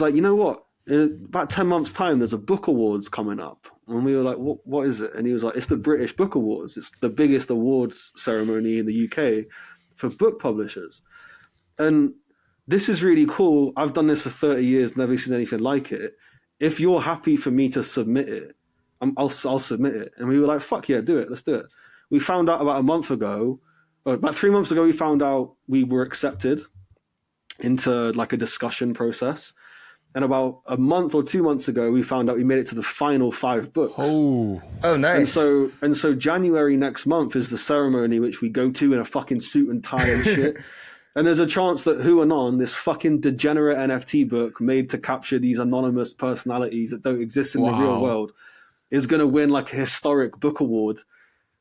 like, you know what? In about 10 months time, there's a book awards coming up. And we were like, what is it? And he was like, it's the British Book Awards. It's the biggest awards ceremony in the UK for book publishers. And this is really cool. I've done this for 30 years, never seen anything like it. If you're happy for me to submit it, I'll submit it. And we were like, fuck yeah, do it. Let's do it. We found out about 3 months ago, we found out we were accepted into like a discussion process. And about a month or 2 months ago, we found out we made it to the final 5 books. Oh, nice. And so January next month is the ceremony, which we go to in a fucking suit and tie and shit. And there's a chance that Huanon, this fucking degenerate NFT book made to capture these anonymous personalities that don't exist in the real world, is going to win like a historic book award.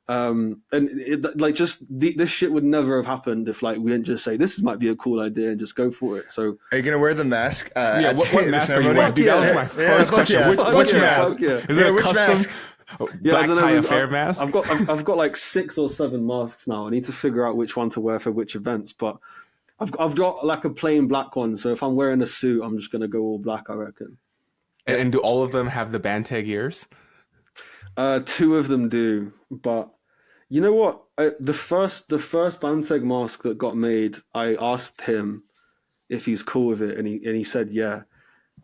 And this shit would never have happened if like we didn't just say this might be a cool idea and just go for it. So are you gonna wear the mask? What mask are you wearing? That was my first question. Yeah. Which mask? Is it a custom mask? black tie affair mask? I've got like 6 or 7 masks now. I need to figure out which one to wear for which events, but I've got like a plain black one. So if I'm wearing a suit, I'm just gonna go all black, I reckon. And do all of them have the Banteg ears? 2 of them do, but you know what? The first Banteg mask that got made, I asked him if he's cool with it, and he said yeah.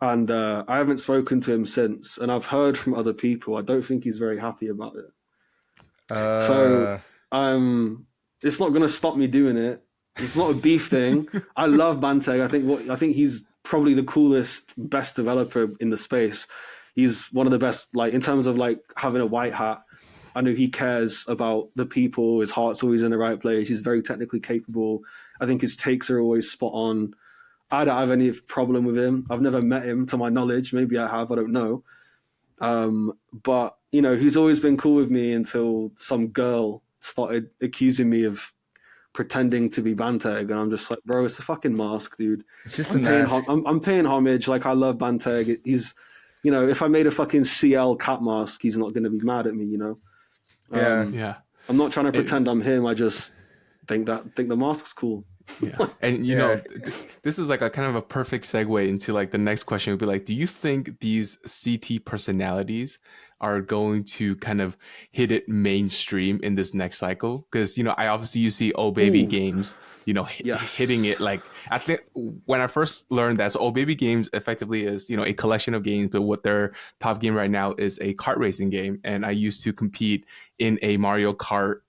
And I haven't spoken to him since, and I've heard from other people. I don't think he's very happy about it. So it's not gonna stop me doing it. It's not a beef thing. I love Banteg. I think he's probably the coolest, best developer in the space. He's one of the best, like in terms of like having a white hat. I know he cares about the people. His heart's always in the right place. He's very technically capable. I think his takes are always spot on. I don't have any problem with him. I've never met him to my knowledge. Maybe I have, I don't know. But, you know, he's always been cool with me until some girl started accusing me of pretending to be Banteg. And I'm just like, bro, it's a fucking mask, dude. It's just a mask. I'm paying homage. Like, I love Banteg. He's, you know, if I made a fucking CL cat mask, he's not going to be mad at me, you know? Yeah. I'm not trying to pretend I'm him. I just think the mask's cool. Yeah. And you know, this is like a kind of a perfect segue into like the next question would be like, do you think these CT personalities are going to kind of hit it mainstream in this next cycle? Because, you know, you see Oh Baby Games, you know, hitting it. Like, I think when I first learned that, so Oh Baby Games effectively is, you know, a collection of games, but what their top game right now is a kart racing game. And I used to compete in a Mario Kart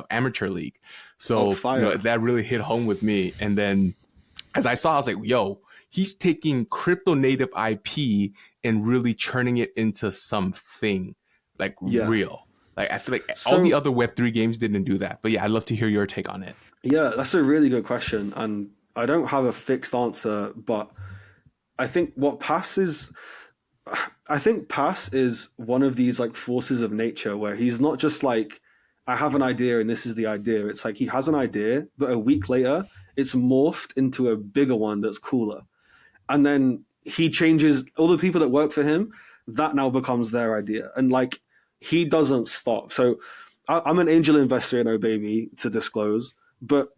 amateur league. So you know, that really hit home with me. And then as I saw, I was like, yo, he's taking crypto native IP and really churning it into something like real. Like I feel like all the other Web3 games didn't do that. But yeah, I'd love to hear your take on it. Yeah, that's a really good question, and I don't have a fixed answer, but I think Pass is one of these like forces of nature where he's not just like, I have an idea and this is the idea. It's like he has an idea, but a week later it's morphed into a bigger one that's cooler. And then he changes all the people that work for him, that now becomes their idea. And like, he doesn't stop. So I'm an angel investor in OBaby, to disclose, but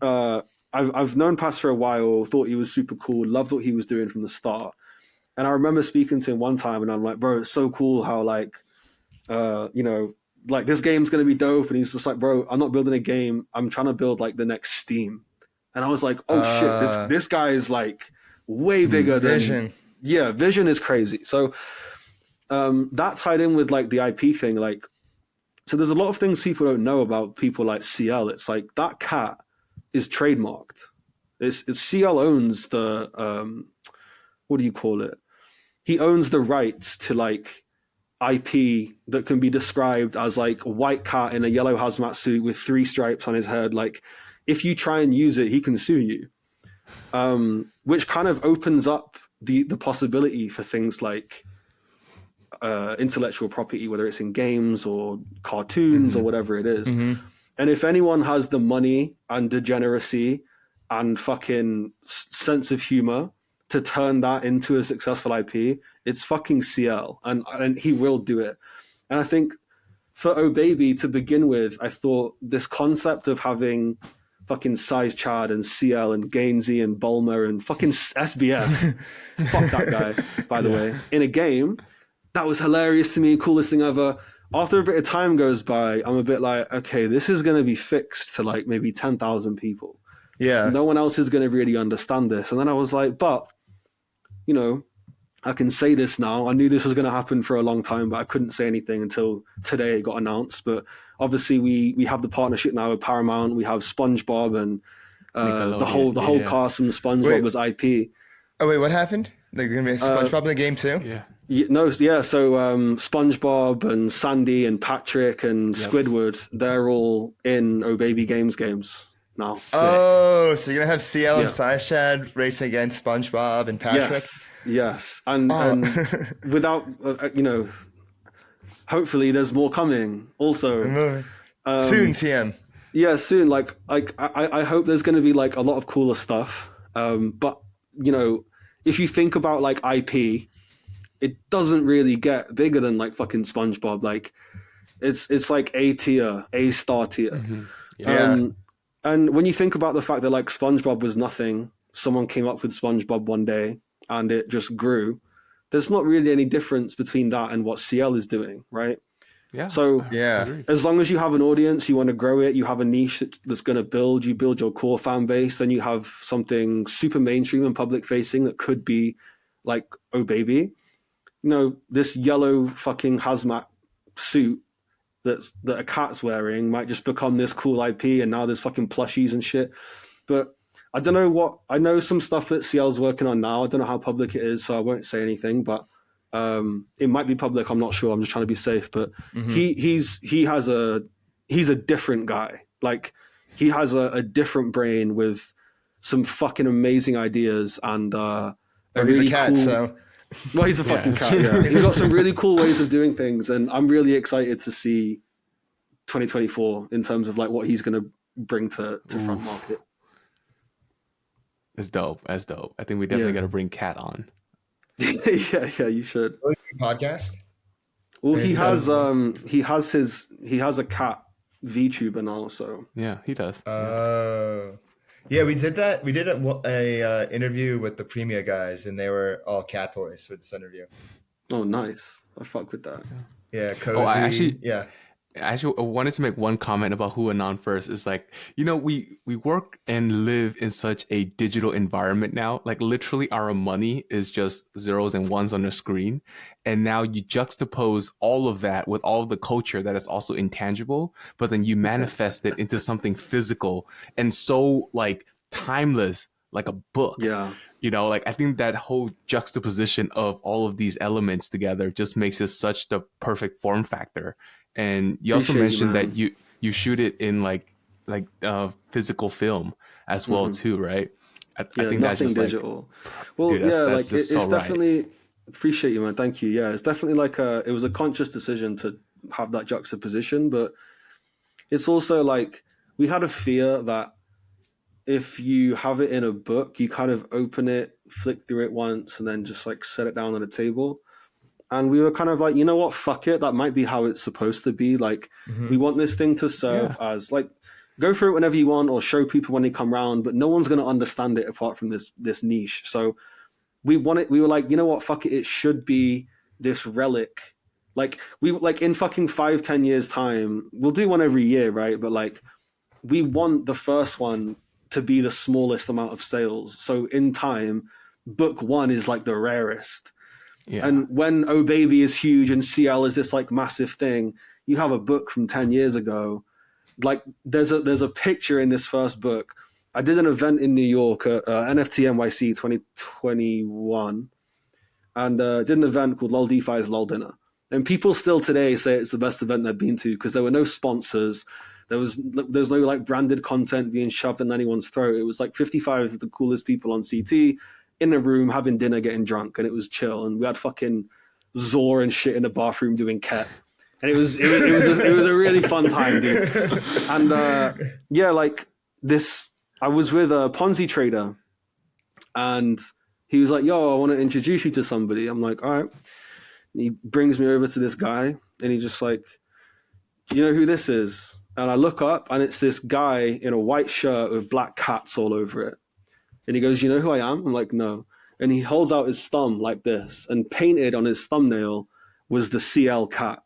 I've known Pass for a while, thought he was super cool, loved what he was doing from the start. And I remember speaking to him one time and I'm like, bro, it's so cool how like, like this game's going to be dope. And he's just like, bro, I'm not building a game. I'm trying to build like the next Steam. And I was like, oh shit, this guy is like way bigger Vision. Vision is crazy. So that tied in with like the IP thing. Like, so there's a lot of things people don't know about people like CL. It's like that cat is trademarked. It's CL owns the, what do you call it? He owns the rights to like IP that can be described as like a white cat in a yellow hazmat suit with 3 stripes on his head. Like if you try and use it, he can sue you. Which kind of opens up the possibility for things like intellectual property, whether it's in games or cartoons or whatever it is. And if anyone has the money and degeneracy and fucking sense of humor to turn that into a successful IP, it's fucking CL, and he will do it. And I think for OBaby to begin with, I thought this concept of having fucking Size Chad and CL and Gainsey and Bulmer and fucking SBF, fuck that guy, by the way, in a game, that was hilarious to me, coolest thing ever. After a bit of time goes by, I'm a bit like, okay, this is going to be fixed to like maybe 10,000 people. Yeah. No one else is going to really understand this. And then I was like, but, you know, I can say this now. I knew this was going to happen for a long time, but I couldn't say anything until today it got announced. But obviously we have the partnership now with Paramount. We have SpongeBob and the whole cast from SpongeBob was IP. Oh, wait, what happened? There's going to be a SpongeBob in the game too? Yeah. So SpongeBob and Sandy and Patrick and Squidward, they're all in OBaby games now. Sick. Oh, so you're going to have CL and Size Chad racing against SpongeBob and Patrick? Yes. And without, hopefully there's more coming also. Soon, TM. Yeah, soon. Like I hope there's going to be like a lot of cooler stuff. But, you know, if you think about like IP, it doesn't really get bigger than like fucking SpongeBob. Like it's like A tier, A star tier. Mm-hmm. Yeah. And when you think about the fact that like SpongeBob was nothing, someone came up with SpongeBob one day and it just grew. There's not really any difference between that and what CL is doing, right? Yeah. So as long as you have an audience, you want to grow it, you have a niche that's going to build, you build your core fan base, then you have something super mainstream and public facing that could be like OBaby. You know, this yellow fucking hazmat suit that a cat's wearing might just become this cool IP, and now there's fucking plushies and shit. But I don't know I know some stuff that CL's working on now. I don't know how public it is, so I won't say anything, but it might be public. I'm not sure. I'm just trying to be safe. But he's a different guy. Like he has a different brain with some fucking amazing ideas and he's a cat, so. Well, he's a fucking cat. Yeah. He's got some really cool ways of doing things, and I'm really excited to see 2024 in terms of like what he's going to bring to front market. That's dope. I think we definitely got to bring Cat on. yeah, you should. Podcast? Well, he has a cat VTuber now, so yeah, he does. Yeah, we did that. We did a interview with the Premia guys, and they were all cat boys for this interview. Oh, nice. I fuck with that. Yeah, cozy. I wanted to make one comment about Huanon first. Is like, you know, we work and live in such a digital environment now. Like literally our money is just zeros and ones on the screen. And now you juxtapose all of that with all of the culture that is also intangible, but then you manifest it into something physical and so like timeless, like a book. Yeah. You know, like I think that whole juxtaposition of all of these elements together just makes it such the perfect form factor. And you also Appreciate you, mentioned that man. you shoot it in like physical film as well too, right? I Yeah, think that's nothing just like, digital. Well, dude, yeah, that's like just so it's right. definitely appreciate you, man. Thank you. Yeah, it's definitely like it was a conscious decision to have that juxtaposition, but it's also like we had a fear that if you have it in a book, you kind of open it, flick through it once, and then just like set it down on a table. And we were kind of like, you know what, fuck it. That might be how it's supposed to be. Like, we want this thing to serve Yeah. as like, go through it whenever you want or show people when they come around, but no one's going to understand it apart from this niche. So we were like, you know what, fuck it. It should be this relic. Like we like in fucking 5-10 years time, we'll do one every year, right? But like we want the first one to be the smallest amount of sales. So in time, book one is like the rarest. Yeah. And when Oh Baby is huge and CL is this like massive thing, you have a book from 10 years ago. Like there's a picture in this first book. I did an event in New York at NFT NYC 2021 and did an event called LOLDeFi's LOL Dinner. And people still today say it's the best event they've been to because there were no sponsors. There's no like branded content being shoved in anyone's throat. It was like 55 of the coolest people on CT in a room having dinner, getting drunk, and it was chill. And we had fucking Zor and shit in the bathroom doing ket. And it was a really fun time, dude. And yeah, like this, I was with a Ponzi trader, and he was like, "Yo, I want to introduce you to somebody." I'm like, "All right." And he brings me over to this guy, and he's just like, "Do you know who this is?" And I look up, and it's this guy in a white shirt with black cats all over it. And he goes, "You know who I am?" I'm like, "No." And he holds out his thumb like this, and painted on his thumbnail was the CL cat.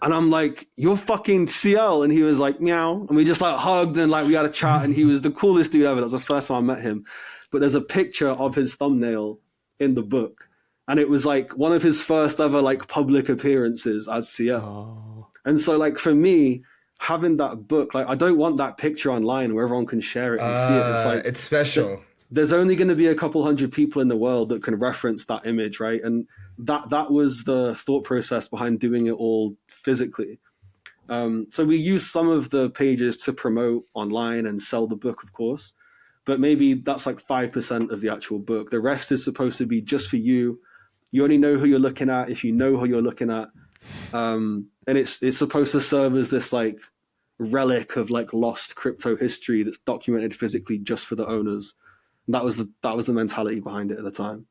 And I'm like, "You're fucking CL." And he was like, "Meow." And we just like hugged and like we had a chat, and he was the coolest dude ever. That was the first time I met him. But there's a picture of his thumbnail in the book. And it was like one of his first ever like public appearances as CL. Oh. And so like for me, having that book, like I don't want that picture online where everyone can share it and see it. It's like it's special. there's only going to be a couple hundred people in the world that can reference that image, right? And that was the thought process behind doing it all physically. So we use some of the pages to promote online and sell the book, of course, but maybe that's like 5% of the actual book. The rest is supposed to be just for you. You only know who you're looking at if you know who you're looking at. And it's supposed to serve as this like relic of like lost crypto history that's documented physically just for the owners. And that was the mentality behind it at the time.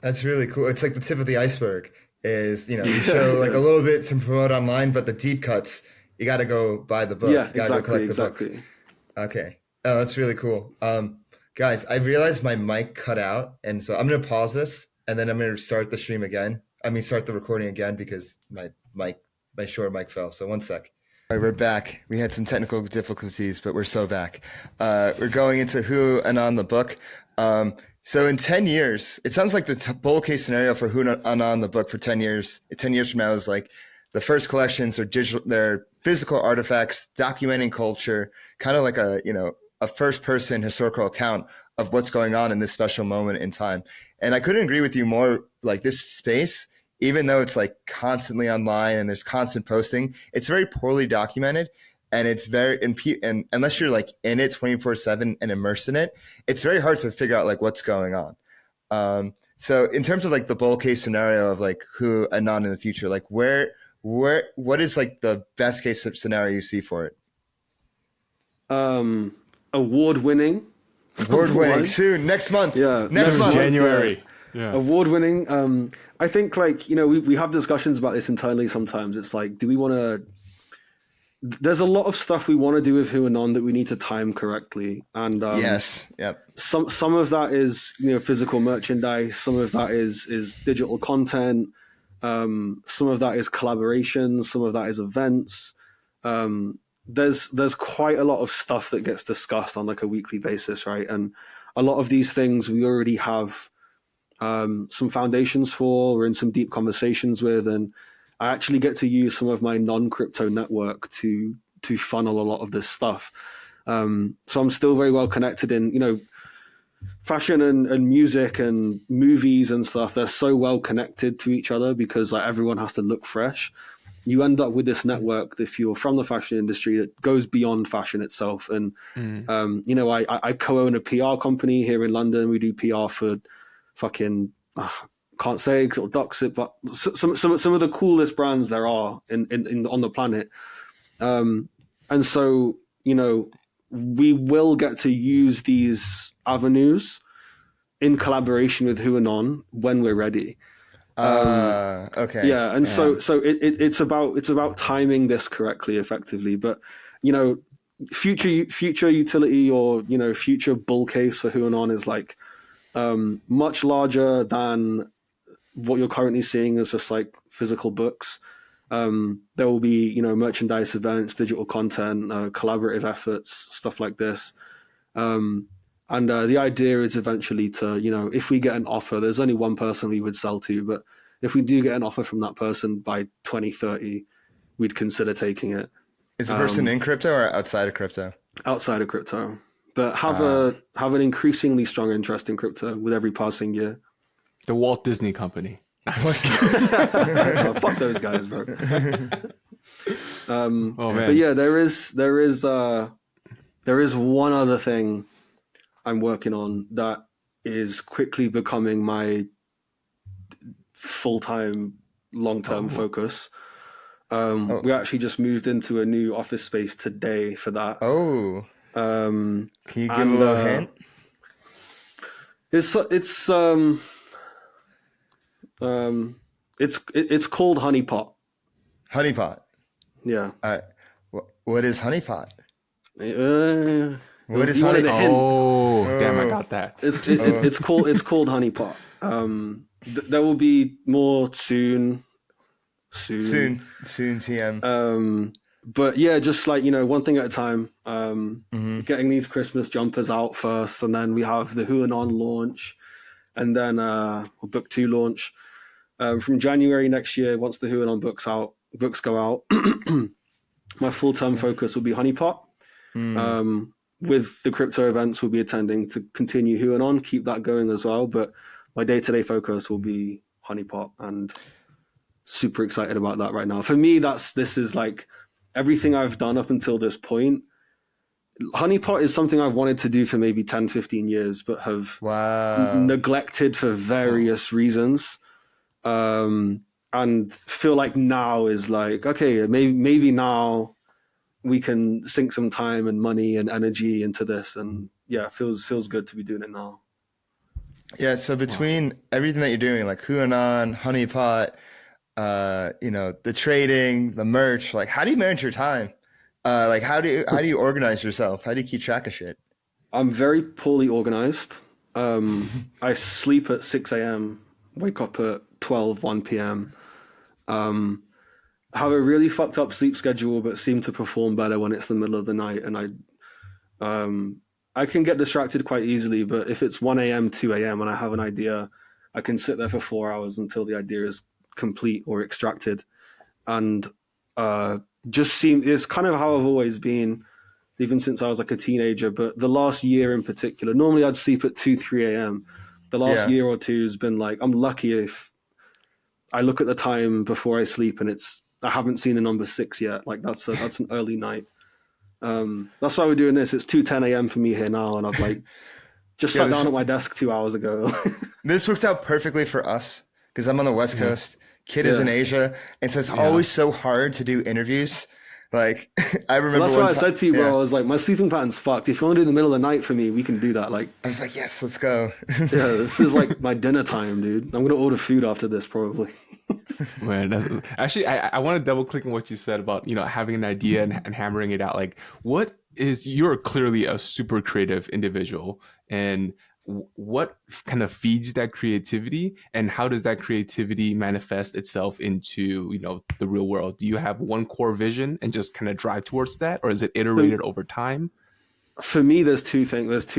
That's really cool. It's like the tip of the iceberg is, you show like a little bit to promote online, but the deep cuts, you got to go buy the book. Yeah, You gotta go collect the book. exactly. Okay. Oh, that's really cool. Guys, I realized my mic cut out, and so I'm going to pause this, and then I'm going to start the stream again. Start the recording again because my short mic fell. So one sec. All right, we're back. We had some technical difficulties, but we're so back. We're going into who and on the book. So in 10 years, it sounds like the bull case scenario for who and on the book for 10 years. 10 years from now is like the first collections are digital, they're physical artifacts documenting culture, kind of like a first person historical account of what's going on in this special moment in time. And I couldn't agree with you more. Like this space, even though it's like constantly online and there's constant posting, it's very poorly documented. And it's and unless you're like in it 24/7 and immersed in it, it's very hard to figure out like what's going on. So in terms of like the bull case scenario of like who Anon in the future, like what is like the best case scenario you see for it? Award-winning soon, next month. Yeah, next month. January. Yeah. Award-winning. I think like we have discussions about this internally sometimes. It's like, do we want to? There's a lot of stuff we want to do with Who Anon that we need to time correctly, and yes, yep. Some of that is physical merchandise. Some of that is digital content. Some of that is collaborations. Some of that is events. There's quite a lot of stuff that gets discussed on like a weekly basis, right? And a lot of these things we already have some foundations for. We're in some deep conversations with, and I actually get to use some of my non-crypto network to funnel a lot of this stuff. So I'm still very well connected in, fashion and music and movies and stuff, they're so well connected to each other because like everyone has to look fresh. You end up with this network, if you're from the fashion industry, that goes beyond fashion itself. And you know, I co-own a PR company here in London. We do PR for fucking can't say because it'll dox it, but some of the coolest brands there are in on the planet. And so, you know, we will get to use these avenues in collaboration with Huanon when we're ready. Okay. Yeah, and so it's about timing this correctly, effectively. But you know, future utility or you know future bull case for Huanon is like much larger than what you're currently seeing as just like physical books. There will be, you know, merchandise events, digital content, collaborative efforts, stuff like this. And the idea is eventually to, you know, if we get an offer, there's only one person we would sell to, but if we do get an offer from that person by 2030, we'd consider taking it. Is the person in crypto or outside of crypto? Outside of crypto, but have an increasingly strong interest in crypto with every passing year. The Walt Disney Company. Oh, fuck those guys, bro. Oh man. But yeah, there is one other thing I'm working on that is quickly becoming my full-time, long-term focus. We actually just moved into a new office space today for that. Oh. Can you give a little hint? It's called Honeypot. Honeypot. Yeah. All right. What is Honeypot? What is Honeypot? Oh, damn! I got that. It's called Honeypot. There will be more soon. Soon, TM. But yeah, just like, you know, one thing at a time. Getting these Christmas jumpers out first, and then we have the Huanon launch, and then book 2 launch from January next year. Once the Huanon books go out, my full-term focus will be Honeypot. With the crypto events we'll be attending to continue Huanon, keep that going as well. But my day-to-day focus will be Honeypot, and super excited about that right now. For me, this is like everything I've done up until this point. Honeypot is something I've wanted to do for maybe 10, 15 years, but have neglected for various reasons. And feel like now is like, okay, maybe now we can sink some time and money and energy into this. And yeah, feels good to be doing it now. Yeah. So between everything that you're doing, like Huanon, Honeypot, you know, the trading, the merch, like how do you manage your time? Like how do you organize yourself? How do you keep track of shit? I'm very poorly organized. I sleep at 6 a.m., wake up at 1 p.m. Have a really fucked up sleep schedule, but seem to perform better when it's the middle of the night. And I can get distracted quite easily, but if it's 1 a.m., 2 a.m. and I have an idea, I can sit there for 4 hours until the idea is complete or extracted. And it's kind of how I've always been, even since I was like a teenager. But the last year in particular, normally I'd sleep at 2, 3 a.m. The last year or two has been like, I'm lucky if I look at the time before I sleep and I haven't seen the number 6 yet. Like that's an early night. That's why we're doing this. It's 2:10 a.m. for me here now, and I've like just sat down at my desk 2 hours ago. This worked out perfectly for us because I'm on the West Coast. Kid is in Asia, and so it's always so hard to do interviews. Like I remember that's why I said to you, bro. I was like, my sleeping pattern's fucked. If you want to do the middle of the night for me, we can do that. Like I was like, yes, let's go. Yeah, this is like my dinner time, dude. I'm gonna order food after this probably. Man, actually, I want to double click on what you said about, you know, having an idea and hammering it out. Like, you're clearly a super creative individual, and what kind of feeds that creativity, and how does that creativity manifest itself into, you know, the real world? Do you have one core vision and just kind of drive towards that, or is it iterated over time? For me, there's two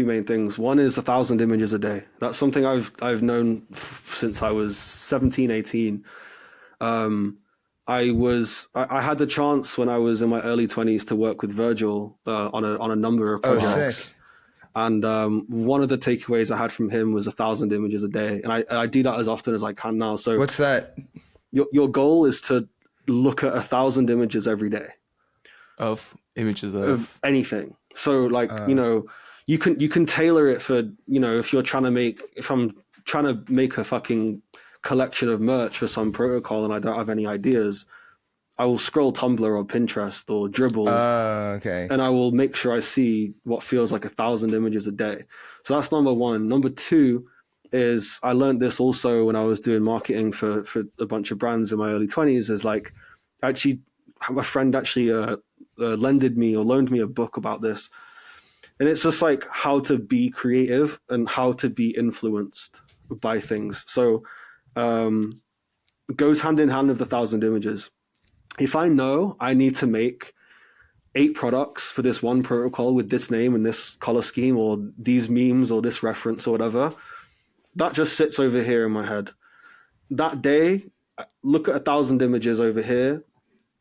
main things. One is 1,000 images a day. That's something I've known since I was 17, 18. I had the chance when I was in my early 20s to work with Virgil on a number of projects. And one of the takeaways I had from him was 1,000 images a day. And I do that as often as I can now. So What's that? Your goal is to look at 1,000 images every day. Of images of anything. So like, you can tailor it for, if I'm trying to make a fucking collection of merch for some protocol and I don't have any ideas, I will scroll Tumblr or Pinterest or Dribble. Okay. And I will make sure I see what feels like 1,000 images a day. So that's number one. Number two is I learned this also when I was doing marketing for a bunch of brands in my early 20s, is like, actually, my friend actually loaned me a book about this. And it's just like how to be creative and how to be influenced by things. So it goes hand in hand with 1,000 images. If I know I need to make 8 products for this one protocol with this name and this color scheme or these memes or this reference or whatever, that just sits over here in my head. That day, look at 1,000 images over here,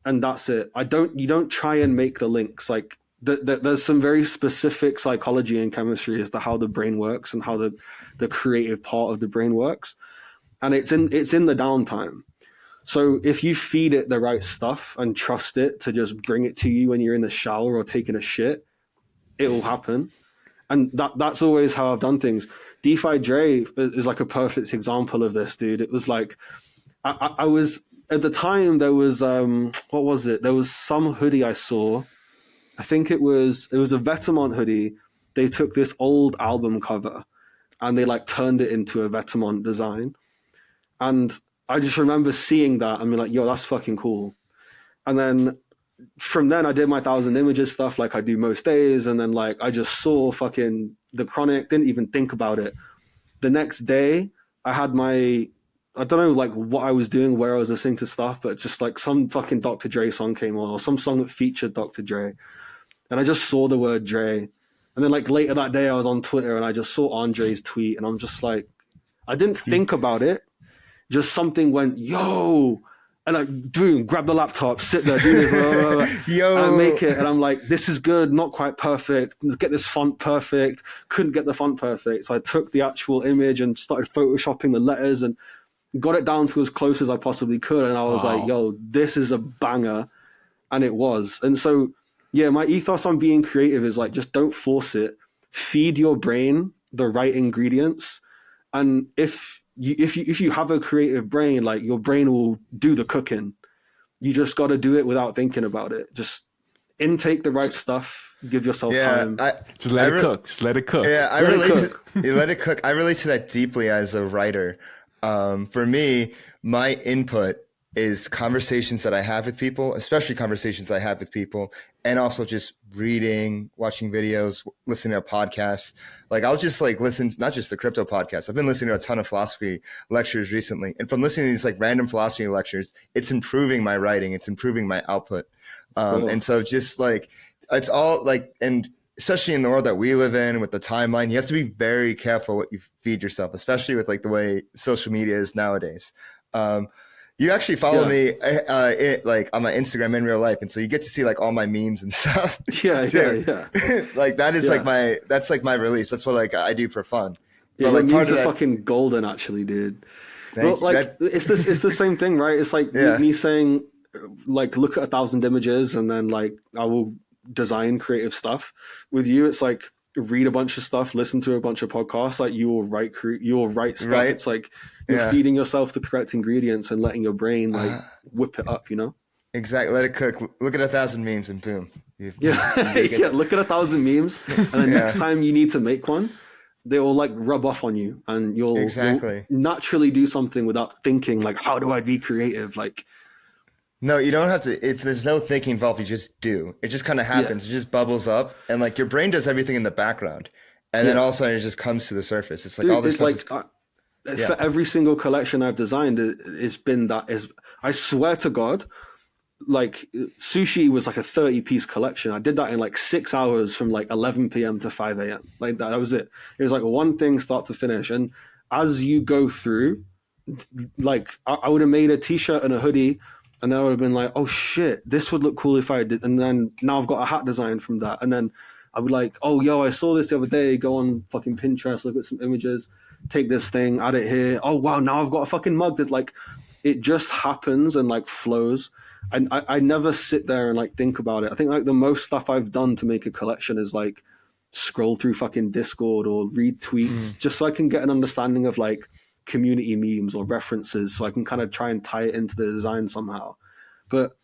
and that's it. You don't try and make the links. Like there's some very specific psychology and chemistry as to how the brain works and how the creative part of the brain works, and it's in the downtime. So if you feed it the right stuff and trust it to just bring it to you when you're in the shower or taking a shit, it will happen. And that's always how I've done things. DeFi Dre is like a perfect example of this, dude. It was like, I was, at the time there was, what was it? There was some hoodie I saw. I think it was a Vetements hoodie. They took this old album cover and they like turned it into a Vetements design. And I just remember seeing that and being like, yo, that's fucking cool. And then from then I did my 1,000 images stuff like I do most days. And then like, I just saw fucking The Chronic, didn't even think about it. The next day I had I don't know like what I was doing, where I was listening to stuff, but just like some fucking Dr. Dre song came on or some song that featured Dr. Dre. And I just saw the word Dre. And then like later that day I was on Twitter and I just saw Andre's tweet and I'm just like, I didn't think about it. Just something went, yo, and I boom, grab the laptop, sit there, do this, blah, blah, blah, yo, and make it. And I'm like, this is good, not quite perfect. Get this font perfect. Couldn't get the font perfect. So I took the actual image and started photoshopping the letters and got it down to as close as I possibly could. And I was like, yo, this is a banger. And it was. And so, yeah, my ethos on being creative is like, just don't force it. Feed your brain the right ingredients. And if you have a creative brain, like your brain will do the cooking. You just got to do it without thinking about it. Just intake the right stuff. Give yourself time. Just let it cook. Just let it cook. Yeah, I let it cook. I relate to that deeply as a writer. For me, my input is conversations that I have with people, especially conversations I have with people, and also just reading, watching videos, listening to podcasts. Like I'll just like listen, not just the crypto podcast. I've been listening to a ton of philosophy lectures recently. And from listening to these like random philosophy lectures, it's improving my writing. It's improving my output. Cool. And so just like, it's all like, and especially in the world that we live in with the timeline, you have to be very careful what you feed yourself, especially with like the way social media is nowadays. You actually follow me like on my Instagram in real life, and so you get to see like all my memes and stuff. Yeah. Like that is like that's like my release. That's what like I do for fun. Yeah, but, like memes are fucking golden, actually, dude. Well, like it's the same thing, right? It's like me saying, like, look at 1,000 images, and then like I will design creative stuff. With you, it's like read a bunch of stuff, listen to a bunch of podcasts. Like you will write stuff. Right. It's like you're feeding yourself the correct ingredients and letting your brain like whip it up, you know? Exactly. Let it cook. Look at 1,000 memes and boom. Look at 1,000 memes, and the next time you need to make one, they will like rub off on you, and you'll naturally do something without thinking like, how do I be creative? Like, no, you don't have to. There's no thinking involved. You just do. It just kind of happens. It just bubbles up, and like your brain does everything in the background, and then all of a sudden it just comes to the surface. It's like all this stuff. For every single collection I've designed, it's been that. I swear to God, like sushi was like a 30-piece collection. I did that in like 6 hours from like 11 p.m. to 5 a.m. Like that was it. It was like one thing start to finish, and as you go through, like I would have made a t-shirt and a hoodie. And then I would have been like, oh shit, this would look cool if I did. And then now I've got a hat design from that. And then I'd be like, oh, yo, I saw this the other day. Go on fucking Pinterest, look at some images, take this thing, add it here. Oh, wow, now I've got a fucking mug that's like, it just happens and like flows. And I never sit there and like think about it. I think like the most stuff I've done to make a collection is like scroll through fucking Discord or read tweets just so I can get an understanding of like community memes or references so I can kind of try and tie it into the design somehow. But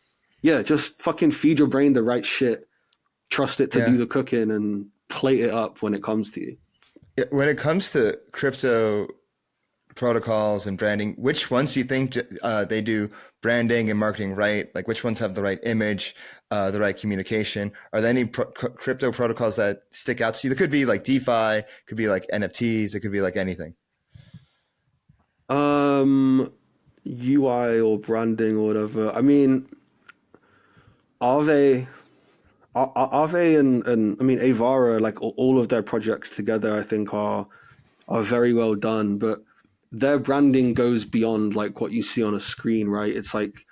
yeah, just fucking feed your brain the right shit, trust it to do the cooking, and plate it up when it comes to you. When it comes to crypto protocols and branding, which ones do you think they do branding and marketing right? Like which ones have the right image, the right communication? Are there any crypto protocols that stick out to you? It could be like DeFi, could be like NFTs, it could be like anything. UI or branding or whatever. I mean, Aave and I mean Avara, like all of their projects together, I think are very well done, but their branding goes beyond like what you see on a screen, right? It's like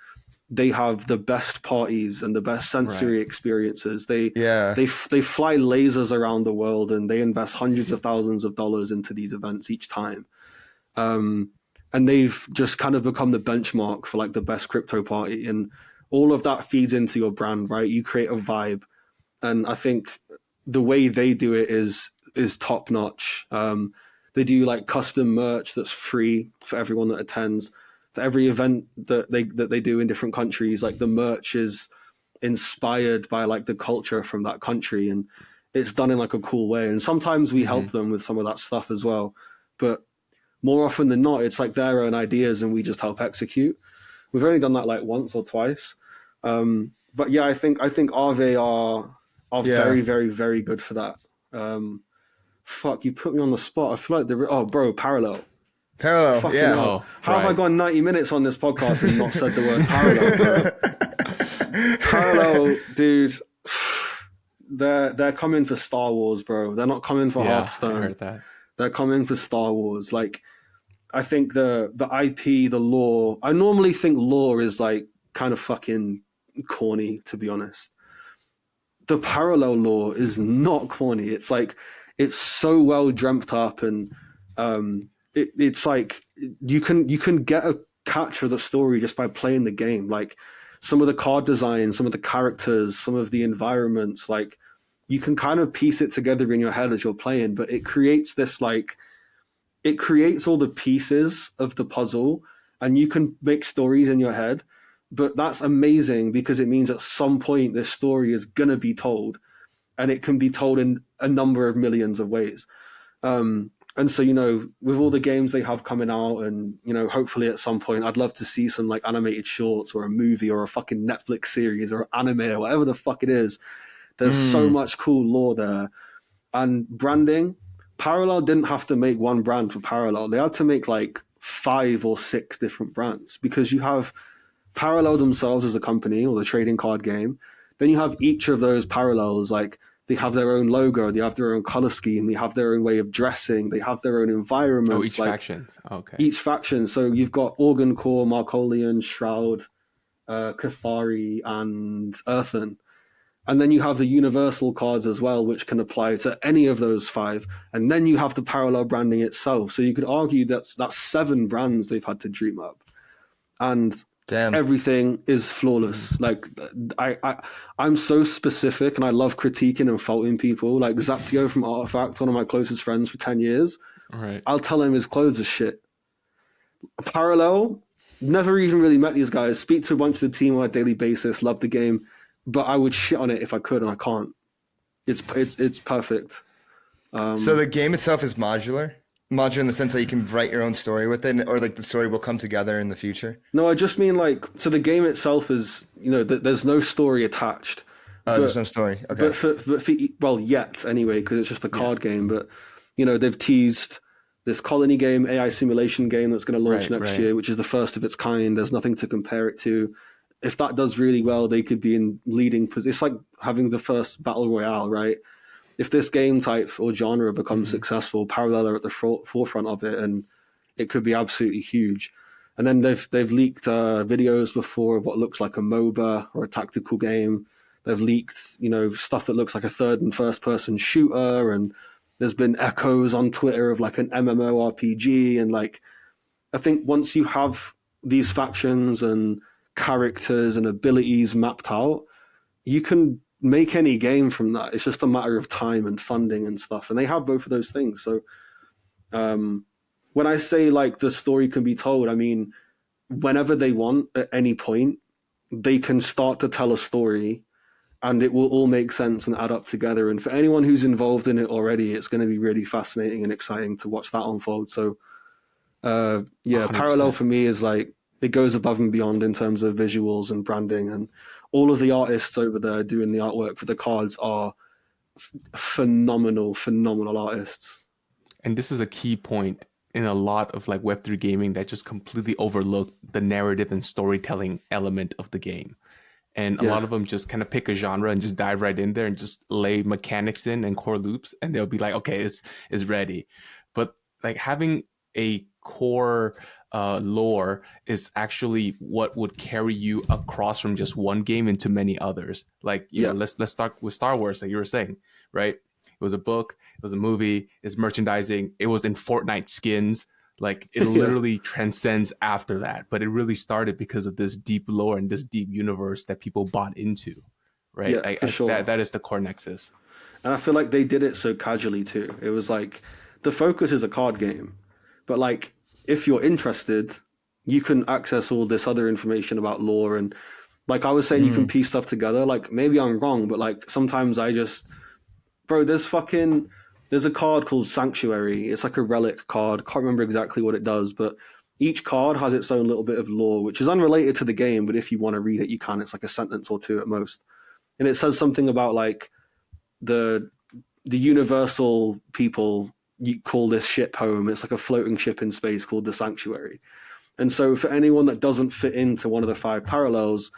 they have the best parties and the best sensory experiences. They fly lasers around the world and they invest hundreds of thousands of dollars into these events each time. And they've just kind of become the benchmark for like the best crypto party, and all of that feeds into your brand, right? You create a vibe, and I think the way they do it is top notch. They do like custom merch that's free for everyone that attends. For every event that they do in different countries, like the merch is inspired by like the culture from that country, and it's done in like a cool way. And sometimes we help them with some of that stuff as well, but more often than not, it's like their own ideas and we just help execute. We've only done that like once or twice. But yeah, I think Aave are very, very, very good for that. Fuck, you put me on the spot. I feel like Parallel. Fucking hell. How have I gone 90 minutes on this podcast and not said the word Parallel, bro? Parallel, dude. They're coming for Star Wars, bro. They're not coming for Hearthstone. I heard that. They're coming for Star Wars. Like, I think the IP, the lore. I normally think lore is like kind of fucking corny, to be honest. The Parallel lore is not corny. It's like it's so well dreamt up, and it's like you can get a catch of the story just by playing the game. Like some of the card designs, some of the characters, some of the environments, like you can kind of piece it together in your head as you're playing, but it creates this like, it creates all the pieces of the puzzle and you can make stories in your head, but that's amazing because it means at some point this story is going to be told, and it can be told in a number of millions of ways. And so, you know, with all the games they have coming out and, you know, hopefully at some point I'd love to see some like animated shorts or a movie or a fucking Netflix series or anime or whatever the fuck it is. There's so much cool lore there. And branding, Parallel didn't have to make one brand for Parallel. They had to make like 5 or 6 different brands, because you have Parallel themselves as a company or the trading card game. Then you have each of those parallels, like they have their own logo, they have their own color scheme, they have their own way of dressing, they have their own environment. Oh, each faction. Okay. Each faction. So you've got Organ Core, Markolian, Shroud, Cathari, and Earthen. And then you have the universal cards as well, which can apply to any of those 5. And then you have the Parallel branding itself. So you could argue that's 7 brands they've had to dream up. And everything is flawless. Like I'm so specific, and I love critiquing and faulting people. Like Zaptio from Artifact, one of my closest friends for 10 years. Right. I'll tell him his clothes are shit. Parallel, never even really met these guys. Speak to a bunch of the team on a daily basis. Love the game, but I would shit on it if I could, and I can't. It's perfect. So the game itself is modular in the sense that you can write your own story with it, or like the story will come together in the future? No, I just mean like, so the game itself is, you know, there's no story attached. There's no story. Okay. But for well, yet anyway, because it's just a card game. But, you know, they've teased this colony game, AI simulation game that's going to launch next year, which is the first of its kind. There's nothing to compare it to. If that does really well, they could be in leading position. It's like having the first battle royale, right? If this game type or genre becomes successful, Parallel are at the forefront of it, and it could be absolutely huge. And then they've leaked videos before of what looks like a MOBA or a tactical game. They've leaked, stuff that looks like a third and first person shooter, and there's been echoes on Twitter of like an MMORPG. And like, I think once you have these factions and characters and abilities mapped out, you can make any game from that. It's just a matter of time and funding and stuff. And they have both of those things. So when I say like the story can be told, I mean, whenever they want at any point, they can start to tell a story and it will all make sense and add up together. And for anyone who's involved in it already, it's going to be really fascinating and exciting to watch that unfold. So yeah, 100%. Parallel for me is like, it goes above and beyond in terms of visuals and branding, and all of the artists over there doing the artwork for the cards are phenomenal artists. And this is a key point in a lot of like Web3 gaming that just completely overlooked the narrative and storytelling element of the game. And a lot of them just kind of pick a genre and just dive right in there and just lay mechanics in and core loops, and they'll be like, okay, it's ready. But like having a core lore is actually what would carry you across from just one game into many others. Like, you know, let's start with Star Wars, like you were saying, right? It was a book, it was a movie, it's merchandising, it was in Fortnite skins. Like it literally transcends after that, but it really started because of this deep lore and this deep universe that people bought into, right? Yeah, for sure. That is the core nexus. And I feel like they did it so casually too. It was like, the focus is a card game, but like, if you're interested, you can access all this other information about lore. And like I was saying, you can piece stuff together. Like maybe I'm wrong, but like sometimes I just, bro, there's a card called Sanctuary. It's like a relic card. Can't remember exactly what it does, but each card has its own little bit of lore, which is unrelated to the game. But if you want to read it, you can. It's like a sentence or two at most. And it says something about like the universal people, you call this ship home. It's like a floating ship in space called the Sanctuary. And so for anyone that doesn't fit into one of the 5 parallels,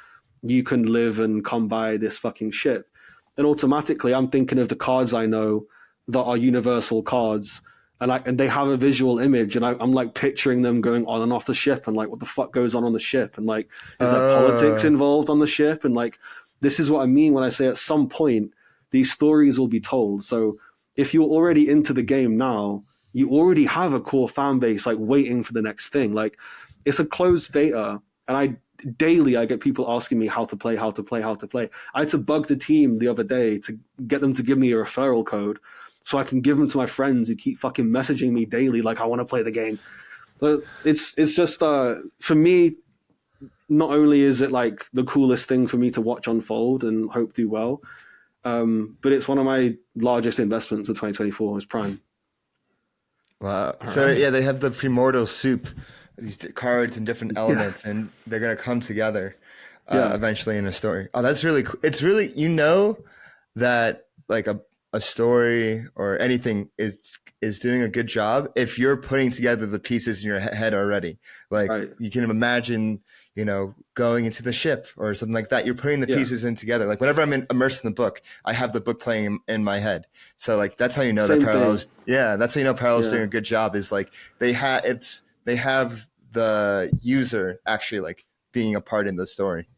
you can live and come by this fucking ship. And automatically I'm thinking of the cards I know that are universal cards, and they have a visual image, and I'm like picturing them going on and off the ship, and like what the fuck goes on the ship, and like is there politics involved on the ship, and like this is what I mean when I say at some point these stories will be told. So if you're already into the game now, you already have a core fan base like waiting for the next thing. Like it's a closed beta, and I get people asking me how to play. I had to bug the team the other day to get them to give me a referral code so I can give them to my friends who keep fucking messaging me daily like I want to play the game. But it's just for me, not only is it like the coolest thing for me to watch unfold and hope do well, but it's one of my largest investments of 2024 is Prime. Wow. So yeah, they have the primordial soup, these cards and different elements, and they're going to come together eventually in a story. Oh, that's really cool. It's really, that like a story or anything is doing a good job if you're putting together the pieces in your head already. Like you can imagine, going into the ship or something like that. You're putting the pieces in together. Like whenever I'm immersed in the book, I have the book playing in my head. So like that's how you know that Parallel's that's how you know Parallel's doing a good job, is like they have the user actually like being a part in the story.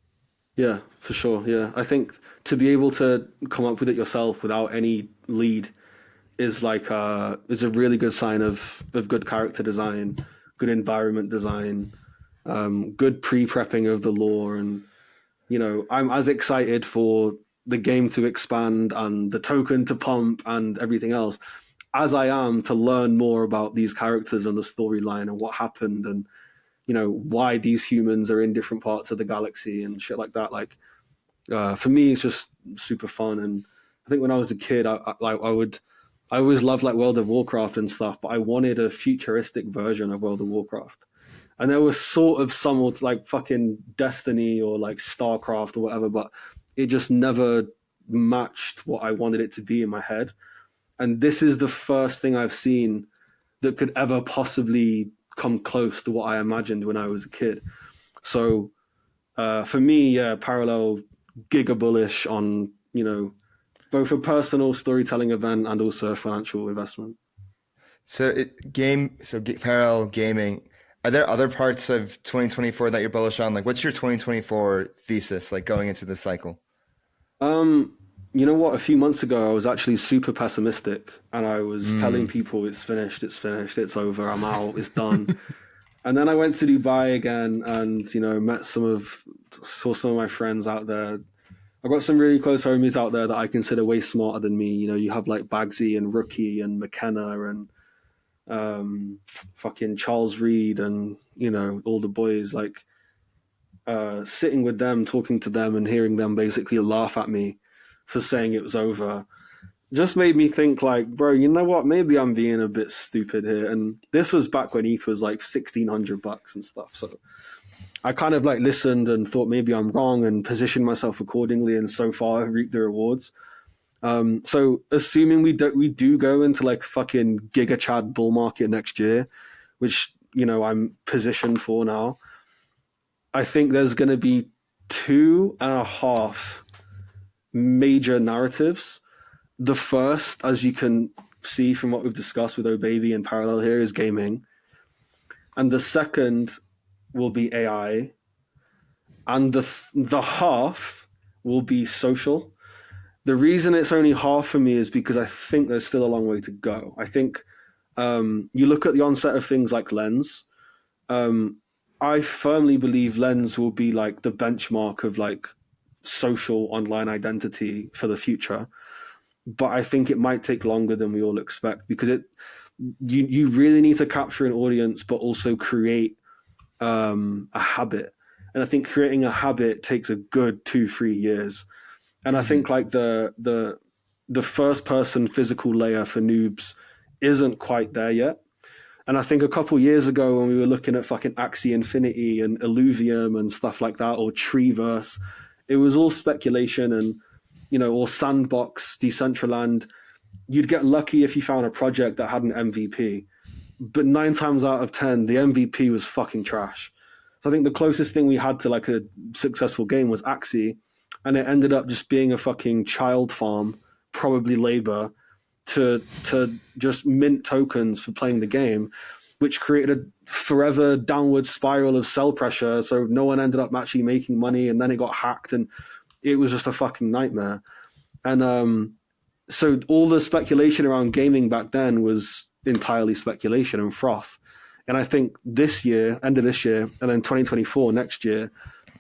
Yeah, for sure. Yeah, I think to be able to come up with it yourself without any lead is like is a really good sign of good character design, good environment design, good pre-prepping of the lore. And I'm as excited for the game to expand and the token to pump and everything else as I am to learn more about these characters and the storyline and what happened, and why these humans are in different parts of the galaxy and shit like that. Like for me, it's just super fun. And I think when I was a kid, I always loved like World of Warcraft and stuff, but I wanted a futuristic version of World of Warcraft. And there was sort of some like fucking Destiny or like StarCraft or whatever, but it just never matched what I wanted it to be in my head. And this is the first thing I've seen that could ever possibly come close to what I imagined when I was a kid. So for me, Parallel giga bullish on, both a personal storytelling event and also a financial investment. So Parallel gaming, are there other parts of 2024 that you're bullish on? Like what's your 2024 thesis like going into this cycle? You know what? A few months ago, I was actually super pessimistic, and I was telling people it's finished, it's over, I'm out, it's done. And then I went to Dubai again, and saw some of my friends out there. I got some really close homies out there that I consider way smarter than me. You know, you have like Bagsy and Rookie and McKenna and fucking Charles Reed and all the boys. Like sitting with them, talking to them, and hearing them basically laugh at me for saying it was over just made me think like, bro, you know what? Maybe I'm being a bit stupid here. And this was back when ETH was like $1,600 and stuff. So I kind of like listened and thought maybe I'm wrong and positioned myself accordingly. And so far I've reaped the rewards. So assuming we do go into like fucking Giga Chad bull market next year, which, I'm positioned for now, I think there's going to be 2.5 major narratives. The first, as you can see from what we've discussed with Obaby and Parallel here, is gaming. And the second will be AI. And the half will be social. The reason it's only half for me is because I think there's still a long way to go. I think you look at the onset of things like Lens. I firmly believe Lens will be like the benchmark of like social online identity for the future. But I think it might take longer than we all expect because you really need to capture an audience, but also create a habit. And I think creating a habit takes a good 2-3 years. And I think like the first person physical layer for noobs isn't quite there yet. And I think a couple years ago when we were looking at fucking Axie Infinity and Illuvium and stuff like that, or Treeverse, it was all speculation and or Sandbox, Decentraland, you'd get lucky if you found a project that had an MVP. But 9 times out of 10, the MVP was fucking trash. So I think the closest thing we had to like a successful game was Axie, and it ended up just being a fucking child farm, probably labor, to just mint tokens for playing the game, which created a forever downward spiral of sell pressure. So no one ended up actually making money, and then it got hacked, and it was just a fucking nightmare. And so all the speculation around gaming back then was entirely speculation and froth. And I think this year, end of this year, and then 2024, next year,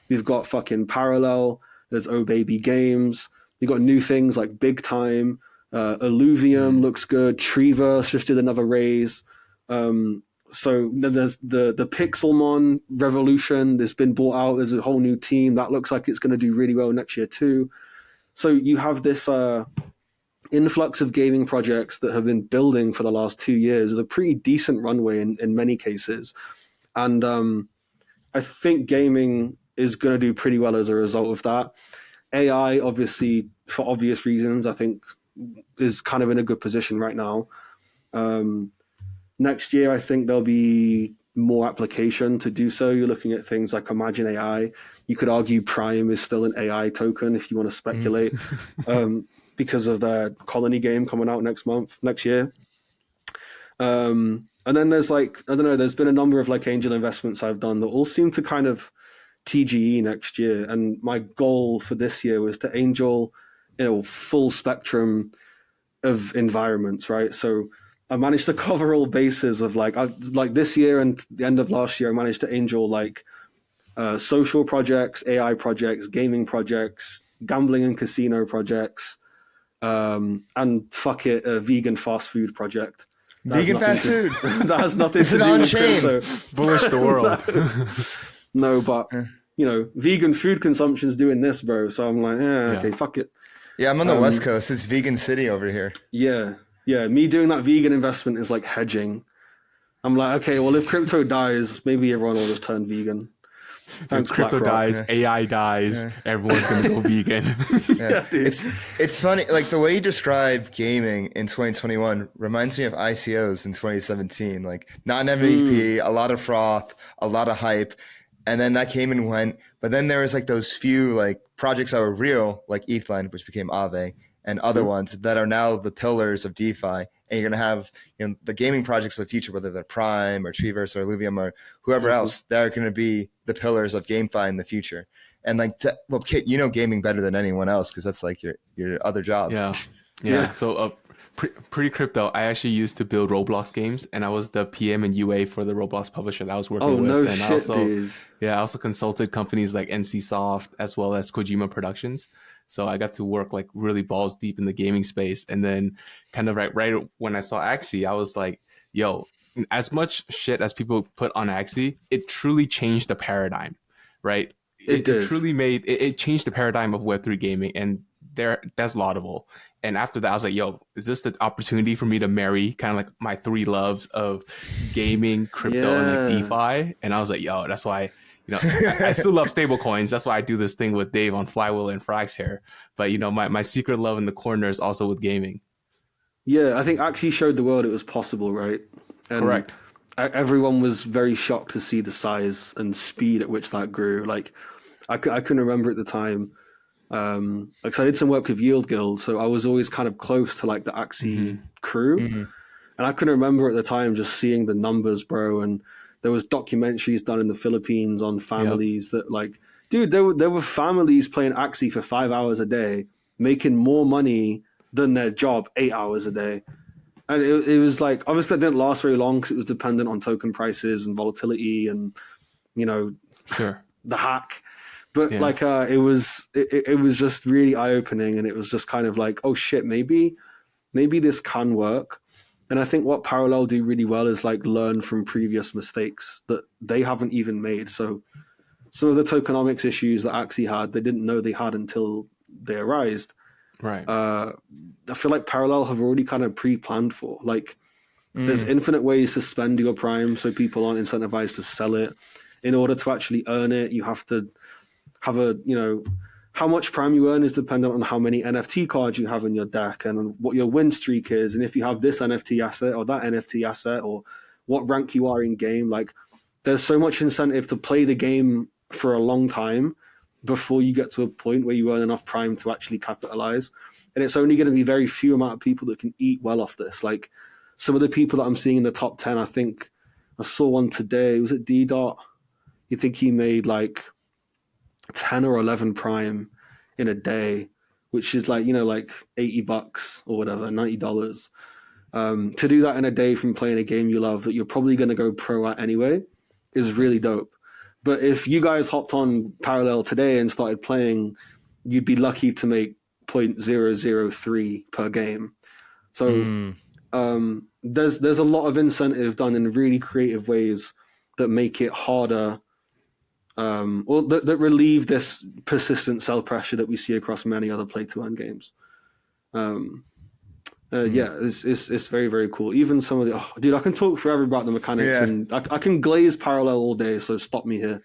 we've got fucking Parallel, there's Obaby Games, we've got new things like Big Time, Illuvium looks good, Treeverse just did another raise. So then there's the Pixelmon Revolution that's been bought out. There's a whole new team that looks like it's going to do really well next year too. So you have this influx of gaming projects that have been building for the last 2 years with a pretty decent runway in many cases. And I think gaming is going to do pretty well as a result of that. AI, obviously, for obvious reasons, I think is kind of in a good position right now. Next year, I think there'll be more application to do so. You're looking at things like Imagine AI. You could argue Prime is still an AI token if you want to speculate, because of their Colony game coming out next year. And then there's like, I don't know, there's been a number of like angel investments I've done that all seem to kind of TGE next year. And my goal for this year was to angel, full spectrum of environments, right? So I managed to cover all bases of like this year and the end of last year, I managed to angel like social projects, AI projects, gaming projects, gambling and casino projects, and fuck it, a vegan fast food project. Vegan fast food. That has nothing Is to it do on with chain? crypto. Bullish the world. No, but vegan food consumption's doing this, bro. So I'm like, okay, fuck it. Yeah, I'm on the West Coast. It's vegan city over here. Yeah. Me doing that vegan investment is like hedging. I'm like, okay, well, if crypto dies, maybe everyone will just turn vegan. Thanks, If crypto BlackRock. dies, AI dies, everyone's gonna go vegan. Yeah. It's funny, like the way you describe gaming in 2021 reminds me of ICOs in 2017. Like not an MVP, a lot of froth, a lot of hype, and then that came and went. But then there was like those few like projects that were real, like ETHLine, which became Aave, and other ones that are now the pillars of DeFi. And you're going to have the gaming projects of the future, whether they're Prime or Treeverse or Illuvium or whoever else, that are going to be the pillars of GameFi in the future. And like, well, Kit, you know gaming better than anyone else because that's like your other job. Yeah. So pre-crypto, I actually used to build Roblox games, and I was the PM and UA for the Roblox publisher that I was working with. no And shit, I also, dude. I also consulted companies like NCSoft as well as Kojima Productions. So I got to work like really balls deep in the gaming space. And then kind of right when I saw Axie, I was like, yo, as much shit as people put on Axie, it truly changed the paradigm, right? It It did. truly made it changed the paradigm of Web3 gaming, and that's laudable. And after that, I was like, yo, is this the opportunity for me to marry kind of like my three loves of gaming, crypto, and like DeFi? And I was like, yo, that's why, I still love stablecoins. That's why I do this thing with Dave on Flywheel and Frax here. But, my secret love in the corner is also with gaming. Yeah, I think actually showed the world it was possible, right? And Correct. Everyone was very shocked to see the size and speed at which that grew. Like, I can remember at the time, like, so I did some work with Yield Guild, so I was always kind of close to like the Axie crew, and I can remember at the time just seeing the numbers, bro. And there was documentaries done in the Philippines on families that, like, dude, there were families playing Axie for 5 hours a day, making more money than their job 8 hours a day. And it was like, obviously it didn't last very long because it was dependent on token prices and volatility and, Sure. the hack. But like, it was just really eye opening, and it was just kind of like, oh shit, maybe this can work. And I think what Parallel do really well is like learn from previous mistakes that they haven't even made. So some of the tokenomics issues that Axie had, they didn't know they had until they arose. Right. I feel like Parallel have already kind of pre-planned for. Like, there's infinite ways to spend your Prime so people aren't incentivized to sell it. In order to actually earn it, you have to have how much Prime you earn is dependent on how many NFT cards you have in your deck and what your win streak is, and if you have this NFT asset or that NFT asset or what rank you are in game. Like, there's so much incentive to play the game for a long time before you get to a point where you earn enough Prime to actually capitalize. And it's only going to be very few amount of people that can eat well off this. Like, some of the people that I'm seeing in the top 10, I think I saw one today. Was it D Dot? You think he made like 10 or 11 Prime in a day, which is like, like $80 or whatever, $90. To do that in a day from playing a game you love that you're probably going to go pro at anyway is really dope. But if you guys hopped on Parallel today and started playing, you'd be lucky to make 0.003 per game. So there's a lot of incentive done in really creative ways that make it harder, or that relieve this persistent sell pressure that we see across many other play-to-earn games. Yeah, it's very, very cool. Even some of the dude, I can talk forever about the mechanics, and I can glaze Parallel all day. So stop me here.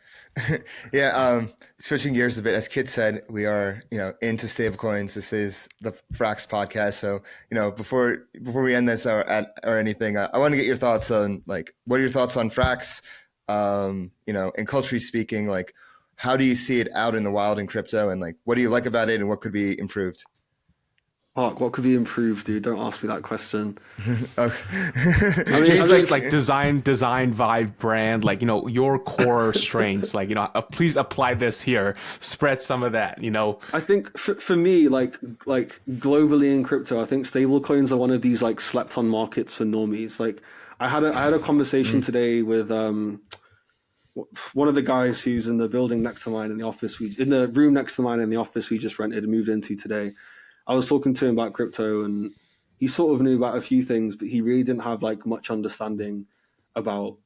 Switching gears a bit, as Kit said, we are into stablecoins. This is the Frax podcast. So before we end this or anything, I want to get your thoughts on, like, what are your thoughts on Frax? And culturally speaking, like, how do you see it out in the wild in crypto, and like, what do you like about it, and what could be improved? What could be improved, dude? Don't ask me that question. I mean, it's just like design vibe, brand, like, your core strengths, like, please apply this here, spread some of that, I think for me, like globally in crypto, I think stablecoins are one of these like slept on markets for normies. Like, I had a conversation today with one of the guys who's in the building next to mine in the office. In the room next to mine in the office we just rented and moved into today. I was talking to him about crypto, and he sort of knew about a few things, but he really didn't have like much understanding about,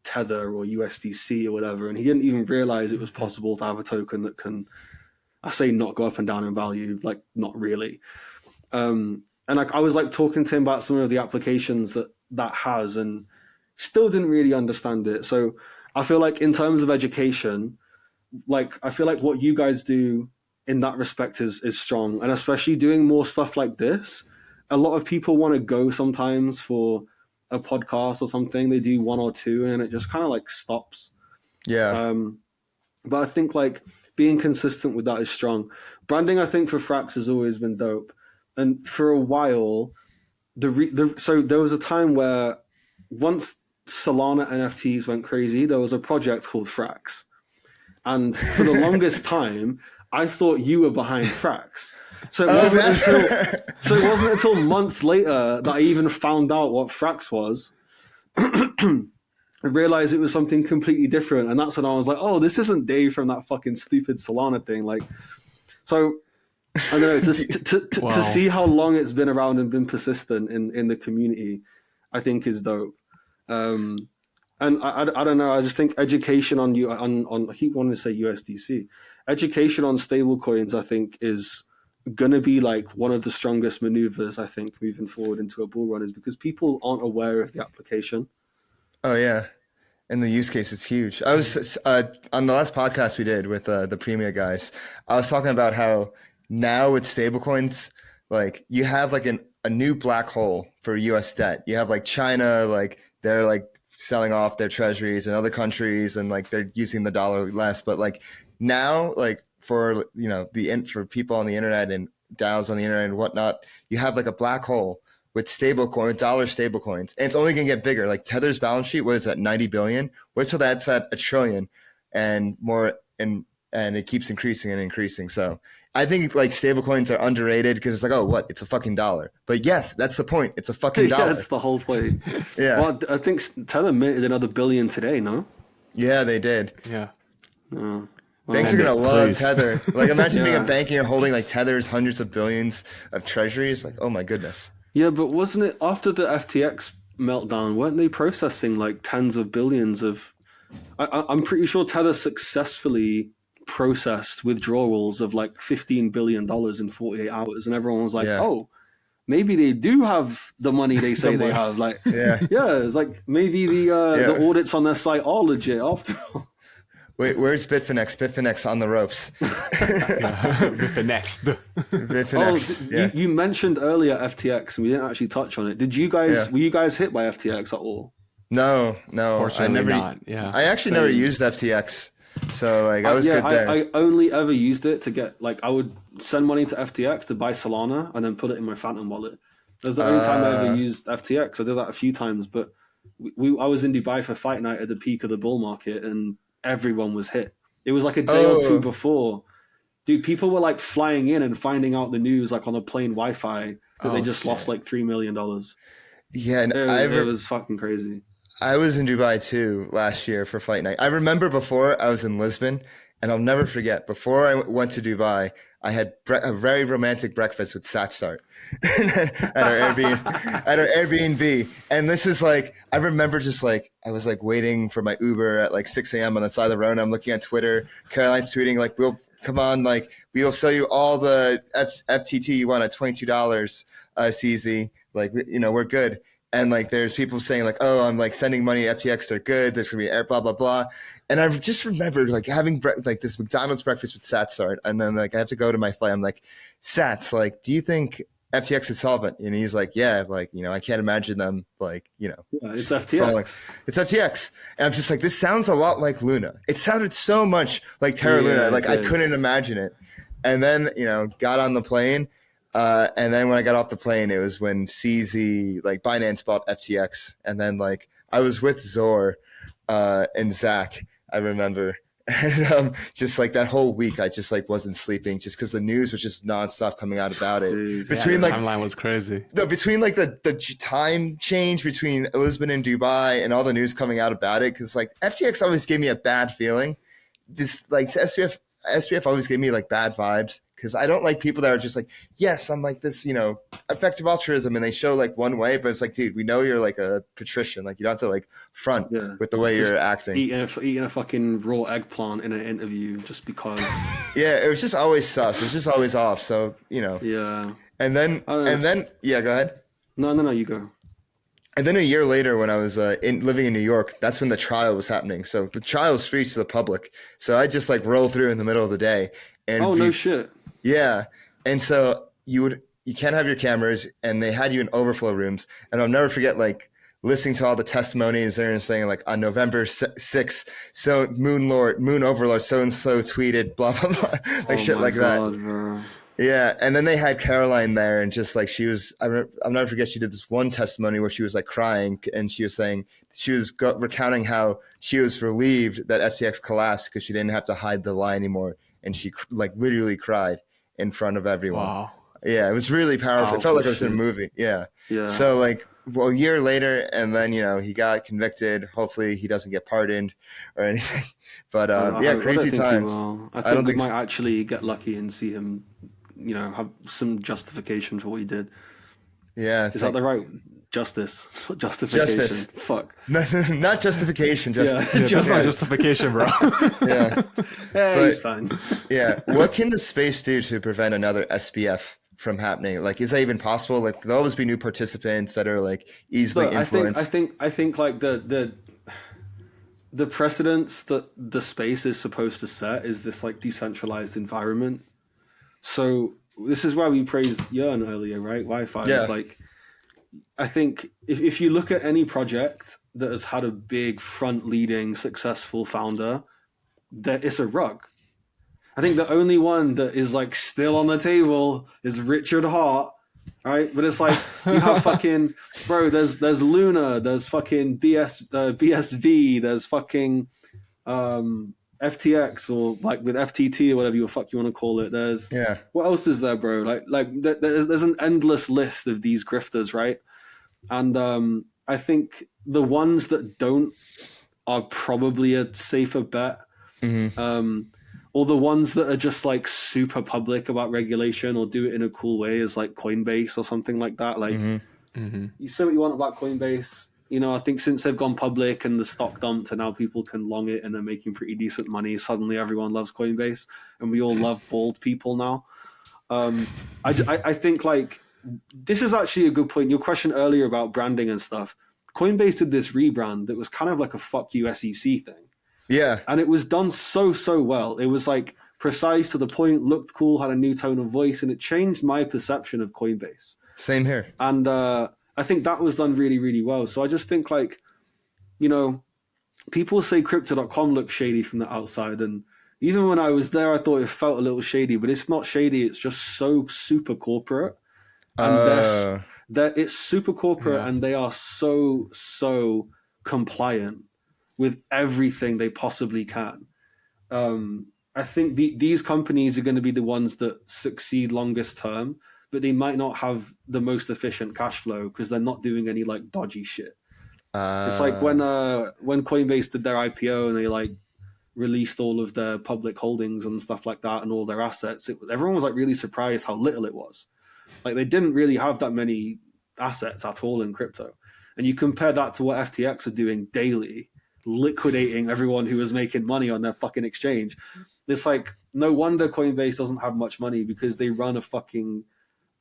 Tether or USDC or whatever. And he didn't even realize it was possible to have a token that can, I say, not go up and down in value, like, not really. And like, I was like talking to him about some of the applications that has, and still didn't really understand it. So I feel like in terms of education, like, I feel like what you guys do in that respect is strong, and especially doing more stuff like this. A lot of people want to go sometimes for a podcast or something. They do one or two, and it just kind of like stops. Yeah. But I think like being consistent with that is strong. Branding, I think, for Frax has always been dope, and for a while, so there was a time where once Solana NFTs went crazy, there was a project called Frax. And for the longest time, I thought you were behind Frax. So it wasn't until months later that I even found out what Frax was. I realized it was something completely different, and that's when I was like, "Oh, this isn't Dave from that fucking stupid Solana thing." Like, so I don't know. To see how long it's been around and been persistent in the community, I think is dope. And I don't know. I just think education on I keep wanting to say USDC. Education on stablecoins, I think, is gonna be like one of the strongest maneuvers. I think moving forward into a bull run is because people aren't aware of the application. Oh yeah, and the use case is huge. I was on the last podcast we did with the Premia guys. I was talking about how now with stablecoins, like you have like a new black hole for U.S. debt. You have like China, like they're like selling off their treasuries in other countries, and like they're using the dollar less. But like now, like for for people on the internet and DAOs on the internet and whatnot, you have like a black hole with dollar stablecoins, and it's only going to get bigger. Like Tether's balance sheet was at 90 billion. Wait till that's at $1 trillion and more, and it keeps increasing and increasing. So I think like stablecoins are underrated because it's like, oh, what? It's a fucking dollar. But yes, that's the point. It's a fucking dollar. That's the whole point. Yeah. Well, I think Tether minted another billion today. No. Yeah, they did. Yeah. Oh. Banks are gonna love please. Tether. Like imagine being a bank and you're holding like Tether's hundreds of billions of treasuries. Like, oh my goodness. Yeah, but wasn't it after the FTX meltdown? Weren't they processing like tens of billions of? I'm pretty sure Tether successfully processed withdrawals of like $15 billion in 48 hours, and everyone was like, "Oh, maybe they do have the money they say they have." Like, yeah, it's like maybe the audits on their site are legit after all. Wait, where's Bitfinex? Bitfinex on the ropes. Bitfinex. Oh, you mentioned earlier FTX, and we didn't actually touch on it. Did you guys? Were you guys hit by FTX at all? No. Fortunately not. Yeah. I actually never used FTX, so like I was good there. I only ever used it to get like I would send money to FTX to buy Solana and then put it in my Phantom wallet. That was the only time I ever used FTX. I did that a few times, but I was in Dubai for fight night at the peak of the bull market, and everyone was hit. It was like a day or two before. Dude, people were like flying in and finding out the news like on a plane Wi-Fi that they just lost like $3 million. Yeah, and it was fucking crazy. I was in Dubai too last year for fight night. I remember before I was in Lisbon, and I'll never forget, before I went to Dubai, I had a very romantic breakfast with Satsart at our Airbnb. And this is like, I remember just like, I was like waiting for my Uber at like 6 a.m. on the side of the road. And I'm looking at Twitter. Caroline's tweeting like, we'll sell you all the FTT you want at $22, CZ. Like, we're good. And like, there's people saying like, oh, I'm like sending money to FTX. They're good. There's going to be blah, blah, blah. And I just remembered like having like this McDonald's breakfast with Satsart. And then like, I have to go to my flight. I'm like, Sats, like, do you think FTX is solvent? And he's like, yeah, like, I can't imagine them like, it's FTX. It's FTX. And I'm just like, this sounds a lot like Luna. It sounded so much like Terra Luna. Like I couldn't imagine it. And then, got on the plane. And then when I got off the plane, it was when CZ, like Binance bought FTX. And then like I was with Zor and Zach, I remember. And just like that whole week, I just like wasn't sleeping just because the news was just nonstop coming out about it. The timeline was crazy. Between like the time change between Lisbon and Dubai and all the news coming out about it, because like FTX always gave me a bad feeling. This like SPF always gave me like bad vibes, because I don't like people that are just like, yes, I'm like this, effective altruism, and they show like one way, but it's like, dude, we know you're like a patrician, like you don't have to like front with the way you're acting. Eating a fucking raw eggplant in an interview just because. Yeah, it was just always sus. It was just always off. So Yeah. And then go ahead. No, you go. And then a year later, when I was living in New York, that's when the trial was happening. So the trial was free to the public. So I just like roll through in the middle of the day. And no shit. Yeah. And so you can't have your cameras, and they had you in overflow rooms. And I'll never forget like listening to all the testimonies there and saying like on November 6th, so moon overlord so-and-so tweeted blah, blah, blah, like shit like that. Bro. Yeah, and then they had Caroline there, and just like she was, I'll never forget. She did this one testimony where she was like crying, and she was saying she was recounting how she was relieved that FTX collapsed because she didn't have to hide the lie anymore, and she like literally cried in front of everyone. Wow. Yeah, it was really powerful. It felt like I was in a shit. movie. Yeah. Yeah. So like, well, a year later, and then he got convicted. Hopefully, he doesn't get pardoned or anything. But yeah, crazy times. I think we might actually get lucky and see him, have some justification for what he did. Yeah. Is that the right justice? Justification. Justice. Fuck. Not justification. Just Yeah. That's not justification, bro. yeah. Yeah, he's fine. Yeah. What can the space do to prevent another SBF from happening? Like, is that even possible? Like, there'll always be new participants that are like easily influenced. I think like the precedence that the space is supposed to set is this like decentralized environment. So this is why we praised Yearn earlier, right? Wi-Fi. Yeah. It's like, I think if you look at any project that has had a big front-leading successful founder, that it's a rug. I think the only one that is like still on the table is Richard Hart, right? But it's like you have fucking bro. There's Luna. There's fucking BSV. There's fucking FTX or like with FTT or whatever you want to call it. There's what else is there, bro? Like there's an endless list of these grifters, right? And I think the ones that don't are probably a safer bet. Mm-hmm. Or the ones that are just like super public about regulation or do it in a cool way is like Coinbase or something like that. Like you say what you want about Coinbase. I think since they've gone public and the stock dumped and now people can long it and they're making pretty decent money, suddenly everyone loves Coinbase and we all love bald people now. I think like this is actually a good point. Your question earlier about branding and stuff. Coinbase did this rebrand that was kind of like a fuck you SEC thing. Yeah. And it was done so well. It was like precise to the point, looked cool, had a new tone of voice, and it changed my perception of Coinbase. Same here. And I think that was done really, really well. So I just think like, people say crypto.com looks shady from the outside. And even when I was there, I thought it felt a little shady, but it's not shady. It's just so super corporate. And it's super corporate and they are so compliant with everything they possibly can. I think these companies are going to be the ones that succeed longest term, but they might not have the most efficient cash flow because they're not doing any like dodgy shit. It's like when Coinbase did their IPO and they like released all of their public holdings and stuff like that and all their assets. Everyone was like really surprised how little it was. Like they didn't really have that many assets at all in crypto. And you compare that to what FTX are doing daily, liquidating everyone who was making money on their fucking exchange. It's like, no wonder Coinbase doesn't have much money because they run a fucking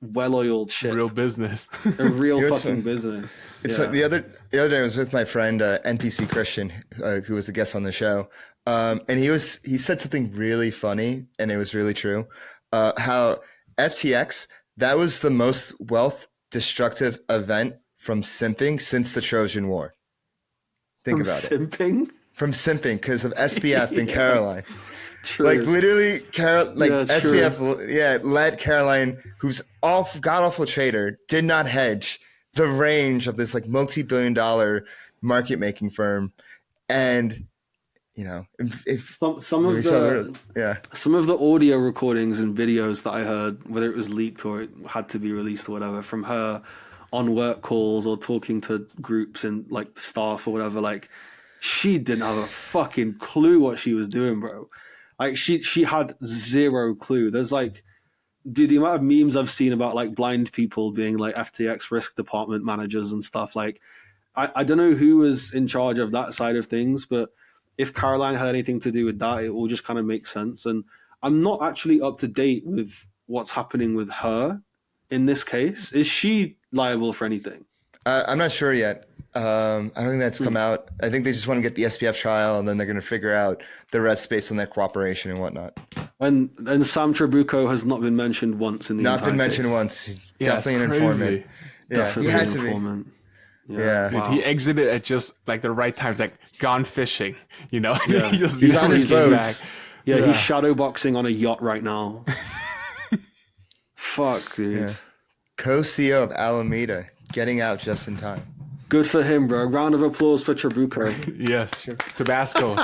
well-oiled ship. Real business. A real fucking business. It's like the other day I was with my friend NPC Christian, who was a guest on the show. And he said something really funny and it was really true. How FTX, that was the most wealth destructive event from simping since the Trojan War. Think about it. From simping because of SPF and Caroline. True. Like literally, SBF, led Caroline, who's god-awful trader, did not hedge the range of this like multi-billion-dollar market-making firm, and if some of the audio recordings and videos that I heard, whether it was leaked or it had to be released or whatever, from her on work calls or talking to groups and like staff or whatever, like she didn't have a fucking clue what she was doing, bro. Like she had zero clue. There's like, dude, the amount of memes I've seen about like blind people being like FTX risk department managers and stuff. Like, I don't know who was in charge of that side of things, but if Caroline had anything to do with that, it all just kind of makes sense. And I'm not actually up to date with what's happening with her in this case. Is she liable for anything? I'm not sure yet. I don't think that's come out. I think they just want to get the SPF trial, and then they're going to figure out the rest based on their cooperation and whatnot. And Sam Tribuco has not been mentioned once in the not been mentioned case. Once. He's definitely an informant. Yeah, definitely he had an to informant. be. Yeah. Dude, he exited at just like the right times, like gone fishing. Yeah. he's on his boat. He's shadow boxing on a yacht right now. Fuck, dude. Yeah. Co-CEO of Alameda, getting out just in time. Good for him, bro. Round of applause for Tribuco. Yes, Tabasco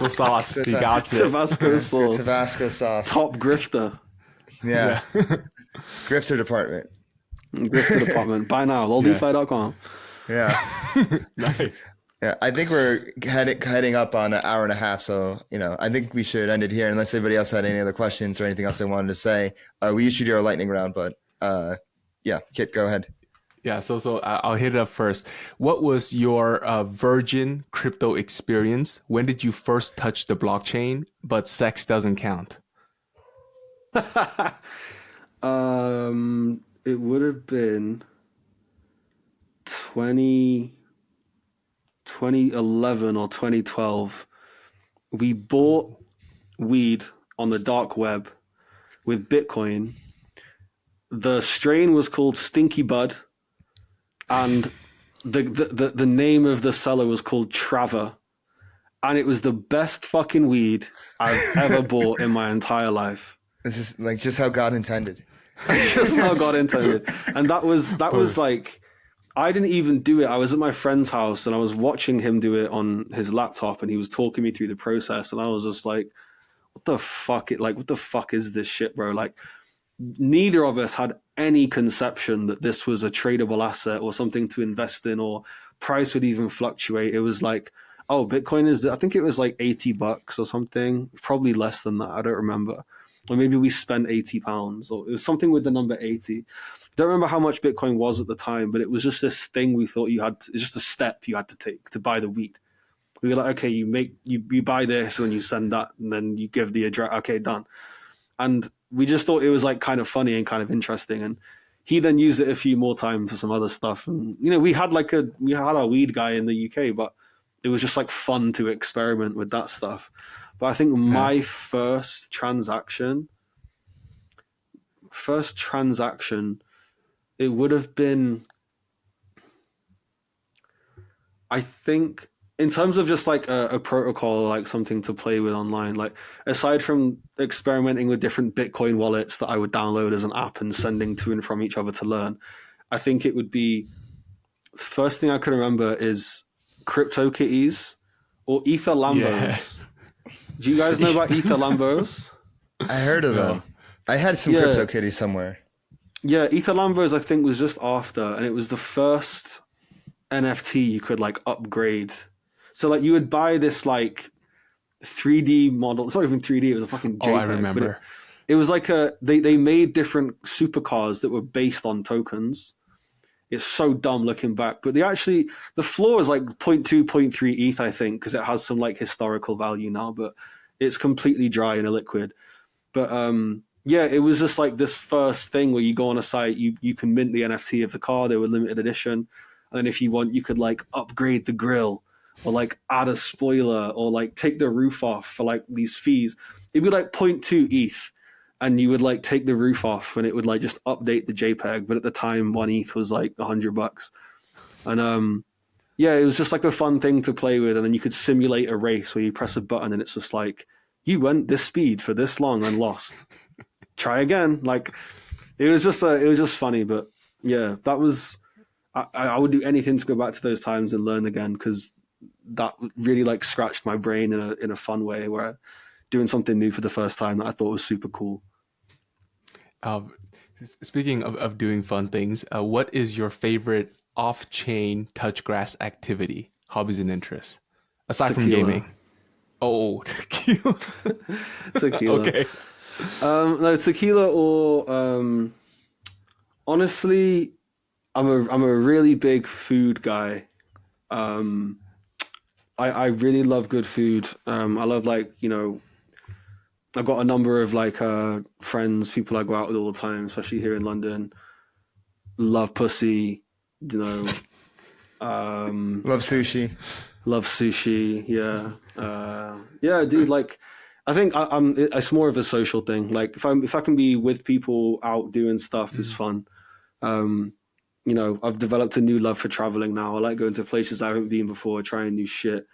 sauce. He got it. Tabasco sauce. Tabasco sauce. Top grifter. Yeah. Grifter department. Grifter department. Buy now. LOLDeFi.com. Yeah. Nice. Yeah, I think we're heading up on an hour and a half, so I think we should end it here. Unless anybody else had any other questions or anything else they wanted to say, we usually do our lightning round, but yeah, Kit, go ahead. Yeah, so I'll hit it up first. What was your virgin crypto experience? When did you first touch the blockchain? But sex doesn't count. It would have been 2011 or 2012. We bought weed on the dark web with Bitcoin. The strain was called Stinky Bud, and the name of the seller was called Trava, and it was the best fucking weed I've ever bought in my entire life. This is like just how God intended. Just how God intended. And that was like, I didn't even do it. I was at my friend's house and I was watching him do it on his laptop, and he was talking me through the process, and I was just like, what the fuck is this shit, bro? Like, neither of us had any conception that this was a tradable asset or something to invest in, or price would even fluctuate. It was like, oh, Bitcoin is, I think it was like $80 or something, probably less than that. I don't remember. Or maybe we spent £80, or it was something with the number 80. Don't remember how much Bitcoin was at the time, but it was just this thing we thought it's just a step you had to take to buy the weed. We were like, okay, you buy this and then you send that, and then you give the address. Okay, done. And we just thought it was like kind of funny and kind of interesting. And he then used it a few more times for some other stuff. And we had our weed guy in the UK, but it was just like fun to experiment with that stuff. But I think my first transaction, it would have been, I think, in terms of just like a protocol, like something to play with online, like aside from experimenting with different Bitcoin wallets that I would download as an app and sending to and from each other to learn, I think it would be, first thing I can remember is CryptoKitties or Ether Lambos. Yeah. Do you guys know about Ether Lambos? I heard of them. I had some CryptoKitties somewhere. Yeah, Ether Lambos I think was just after, and it was the first NFT you could like upgrade. So like you would buy this like 3D model. It's not even 3D. It was a fucking JPEG. Oh, I remember. It was like they made different supercars that were based on tokens. It's so dumb looking back, but the floor is like 0.2, 0.3 ETH, I think, because it has some like historical value now, but it's completely dry in a liquid. But yeah, it was just like this first thing where you go on a site, you can mint the NFT of the car. They were limited edition, and then if you want, you could like upgrade the grille, or like add a spoiler, or like take the roof off for like these fees. It'd be like 0.2 ETH, and you would like take the roof off, and it would like just update the JPEG. But at the time, 1 ETH was like $100, and yeah, it was just like a fun thing to play with. And then you could simulate a race where you press a button, and it's just like, you went this speed for this long and lost. Try again. Like it was just funny. But yeah, that was. I would do anything to go back to those times and learn again, because that really like scratched my brain in a fun way, where doing something new for the first time that I thought was super cool. Speaking of doing fun things, what is your favorite off-chain touch grass activity, hobbies and interests, aside from gaming? Oh, tequila. Tequila. Okay. No, tequila or honestly, I'm a really big food guy. I really love good food. I love I've got a number of friends, people I go out with all the time, especially here in London. Love pussy, love sushi. Love sushi, yeah. Yeah, dude, I think it's more of a social thing. Like if I can be with people out doing stuff, it's fun. I've developed a new love for traveling now. I like going to places I haven't been before, trying new shit.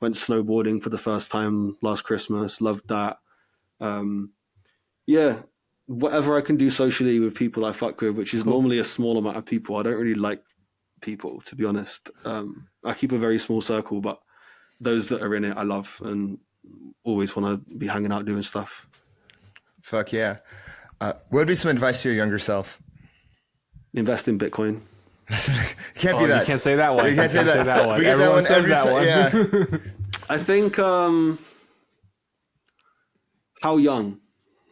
Went snowboarding for the first time last Christmas. Loved that. Yeah, whatever I can do socially with people I fuck with, which is normally a small amount of people. I don't really like people, to be honest. I keep a very small circle, but those that are in it, I love and always want to be hanging out doing stuff. Fuck yeah. What would be some advice to your younger self? Invest in Bitcoin. Can't be that. You can't say that one. You can't say that one. We get Everyone that one says that one. Yeah. I think how young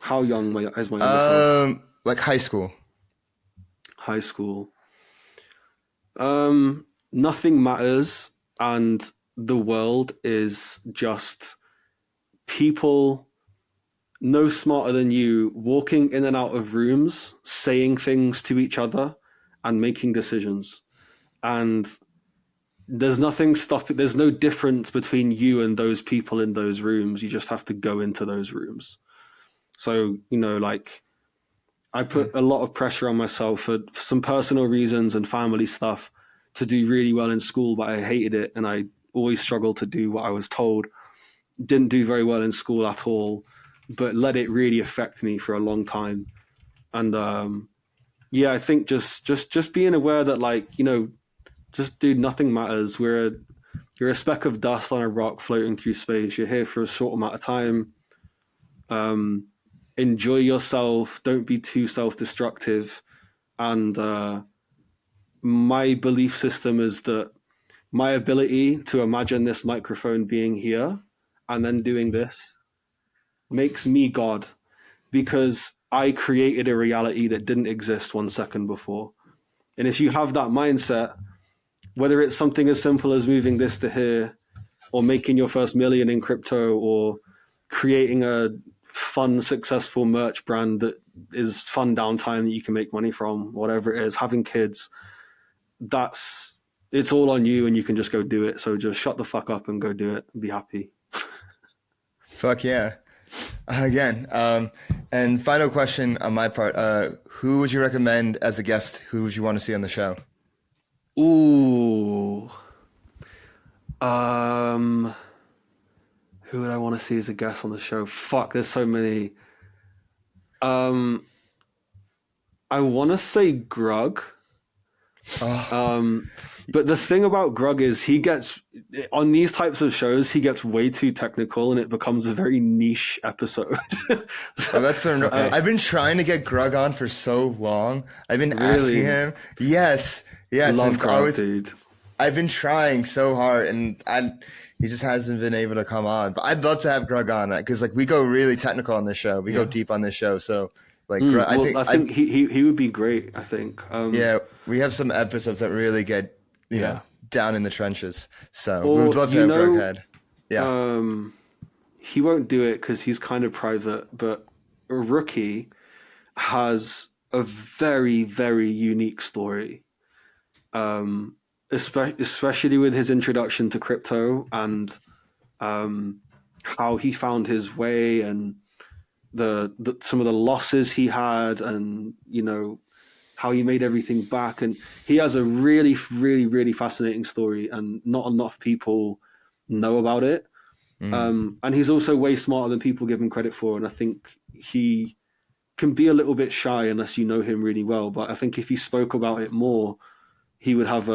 is my younger self? Like high school. High school. Nothing matters, and the world is just people no smarter than you walking in and out of rooms, saying things to each other and making decisions. And there's nothing stopping, there's no difference between you and those people in those rooms. You just have to go into those rooms. So, you know, like I put a lot of pressure on myself for some personal reasons and family stuff to do really well in school, but I hated it. And I always struggled to do what I was told. Didn't do very well in school at all, but let it really affect me for a long time. And yeah, I think just being aware that, like, you know, just dude, nothing matters. You're a speck of dust on a rock floating through space. You're here for a short amount of time. Enjoy yourself. Don't be too self-destructive. And my belief system is that my ability to imagine this microphone being here and then doing this makes me God, because I created a reality that didn't exist 1 second before. And if you have that mindset, whether it's something as simple as moving this to here, or making your first million in crypto, or creating a fun, successful merch brand that is fun downtime that you can make money from, whatever it is, having kids, it's all on you and you can just go do it. So just shut the fuck up and go do it and be happy. Fuck yeah. Again, and final question on my part, who would you recommend as a guest? Who would you want to see on the show? Ooh. Who would I want to see as a guest on the show? Fuck, there's so many. I want to say Grug. But the thing about Grug is he gets, on these types of shows, he gets way too technical and it becomes a very niche episode. I've been trying to get Grug on for so long. I've been asking him. Yes. Love Grug, dude. I've been trying so hard and he just hasn't been able to come on. But I'd love to have Grug on because like we go really technical on this show. We go deep on this show. So like I think he would be great. I think. Yeah, we have some episodes that really get you know down in the trenches. So we would love to have Greg Head. Yeah. He won't do it because he's kind of private. But Rookie has a very, very unique story. Especially with his introduction to crypto and how he found his way and the some of the losses he had, and you know how he made everything back. And he has a really, really, really fascinating story, and not enough people know about it. And he's also way smarter than people give him credit for. And I think he can be a little bit shy unless you know him really well. But I think if he spoke about it more, he would have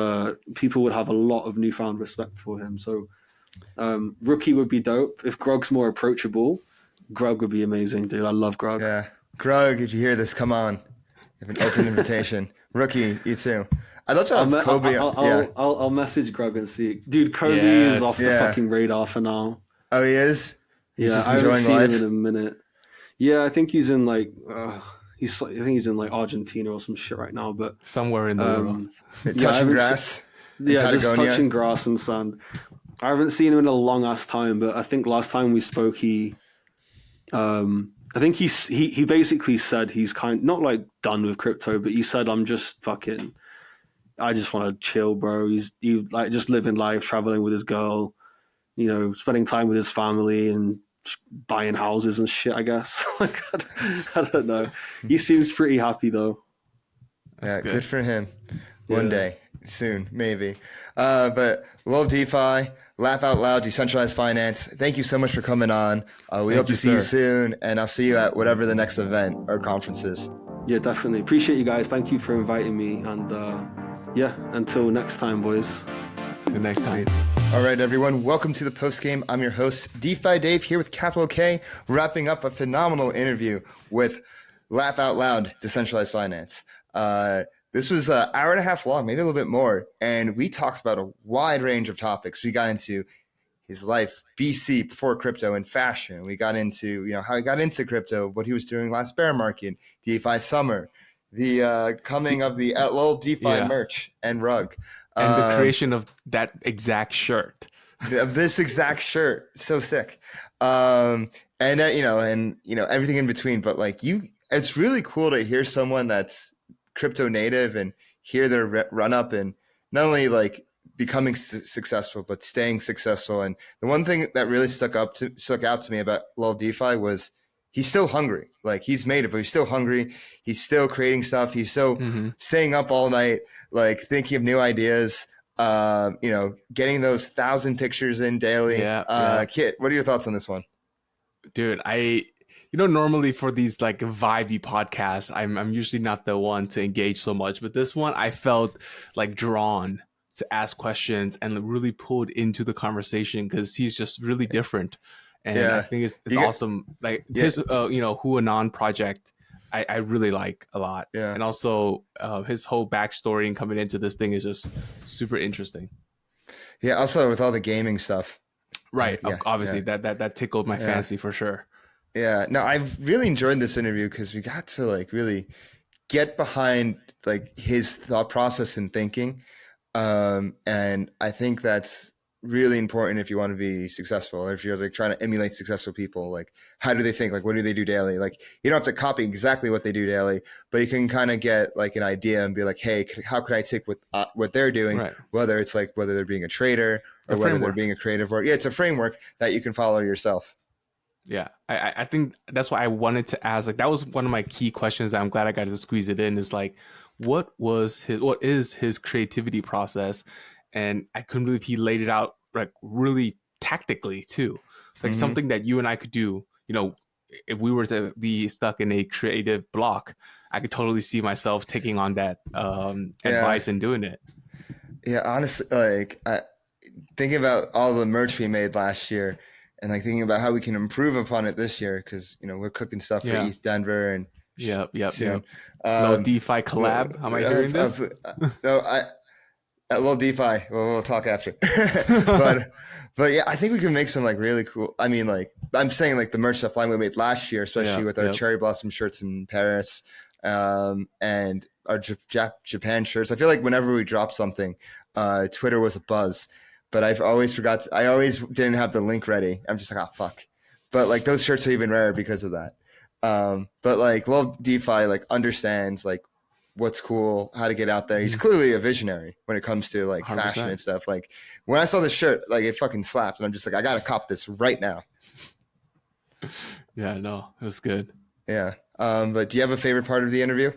people would have a lot of newfound respect for him. So Rookie would be dope. If Grog's more approachable, Grog would be amazing, dude. I love Grog. Yeah. Grog, if you hear this, come on. You have an open invitation. Rookie, you too. I'd love to have Kobe. I'll message Grog and see. Dude, Kobe is off the fucking radar for now. Oh, he is? He's just I haven't enjoying seen life? him in a minute. Yeah, I think he's in like he's in like Argentina or some shit right now, but somewhere in the world. Touching grass. Just touching grass and sand. I haven't seen him in a long ass time, but I think last time we spoke, he basically said he's not like done with crypto, but he said, I just want to chill, bro. He's like just living life, traveling with his girl, you know, spending time with his family and buying houses and shit, I guess. Like, I don't know. He seems pretty happy though. Good for him. One day. soon, maybe. But LOLDeFi, Laugh Out Loud, Decentralized Finance. Thank you so much for coming on. We hope to see you soon, and I'll see you at whatever the next event or conference is. Yeah, definitely. Appreciate you guys. Thank you for inviting me. And yeah, until next time, boys. Till next time. Sweet. All right, everyone. Welcome to the post game. I'm your host, DeFi Dave, here with Capital K, wrapping up a phenomenal interview with Laugh Out Loud, Decentralized Finance. This was an hour and a half long, maybe a little bit more, and we talked about a wide range of topics. We got into his life, BC, before crypto, and fashion. We got into how he got into crypto, what he was doing last bear market, DeFi summer, the coming of the LOLDeFi merch and rug, and the creation of that exact shirt. Of this exact shirt, so sick, and everything in between. But it's really cool to hear someone that's crypto native and hear their run up and not only becoming successful but staying successful. And the one thing that really stuck out to me about LOLDeFi was he's still hungry. He's made it, but he's still hungry. He's still creating stuff. He's still staying up all night, thinking of new ideas. Getting those 1,000 pictures in daily. Kit, what are your thoughts on this one? Dude, normally for these vibey podcasts, I'm usually not the one to engage so much, but this one I felt drawn to ask questions and really pulled into the conversation because he's just really different, and I think it's awesome. His Who Anon project, I really like a lot, and also his whole backstory and coming into this thing is just super interesting. Yeah, also with all the gaming stuff, right? Obviously, that tickled my fancy for sure. Yeah, no, I've really enjoyed this interview because we got to really get behind his thought process and thinking. And I think that's really important if you want to be successful, or if you're trying to emulate successful people. How do they think? What do they do daily? You don't have to copy exactly what they do daily, but you can kind of get an idea and be hey, how could I take what they're doing? Right. Whether it's whether they're being a trader or whether they're being a creative, or it's a framework that you can follow yourself. Yeah, I think that's why I wanted to ask. That was one of my key questions that I'm glad I got to squeeze it in. Is what is his creativity process? And I couldn't believe he laid it out really tactically too, something that you and I could do. If we were to be stuck in a creative block, I could totally see myself taking on that advice and doing it. Yeah, honestly, thinking about all the merch we made last year. And like thinking about how we can improve upon it this year, because we're cooking stuff for ETH Denver and soon. LOLDeFi collab. Am I hearing this? No, LOLDeFi. We'll talk after. but yeah, I think we can make some really cool. I mean, I'm saying the merch that Flywheel made last year, especially with our cherry blossom shirts in Paris, and our Japan shirts. I feel whenever we drop something, Twitter was a buzz. But I always didn't have the link ready. I'm just oh, fuck. But those shirts are even rarer because of that. But LOLDeFi understands what's cool, how to get out there. He's clearly a visionary when it comes to 100%. Fashion and stuff. When I saw the shirt, it fucking slapped, and I'm just I gotta cop this right now. Yeah, no, it was good. Yeah. But do you have a favorite part of the interview?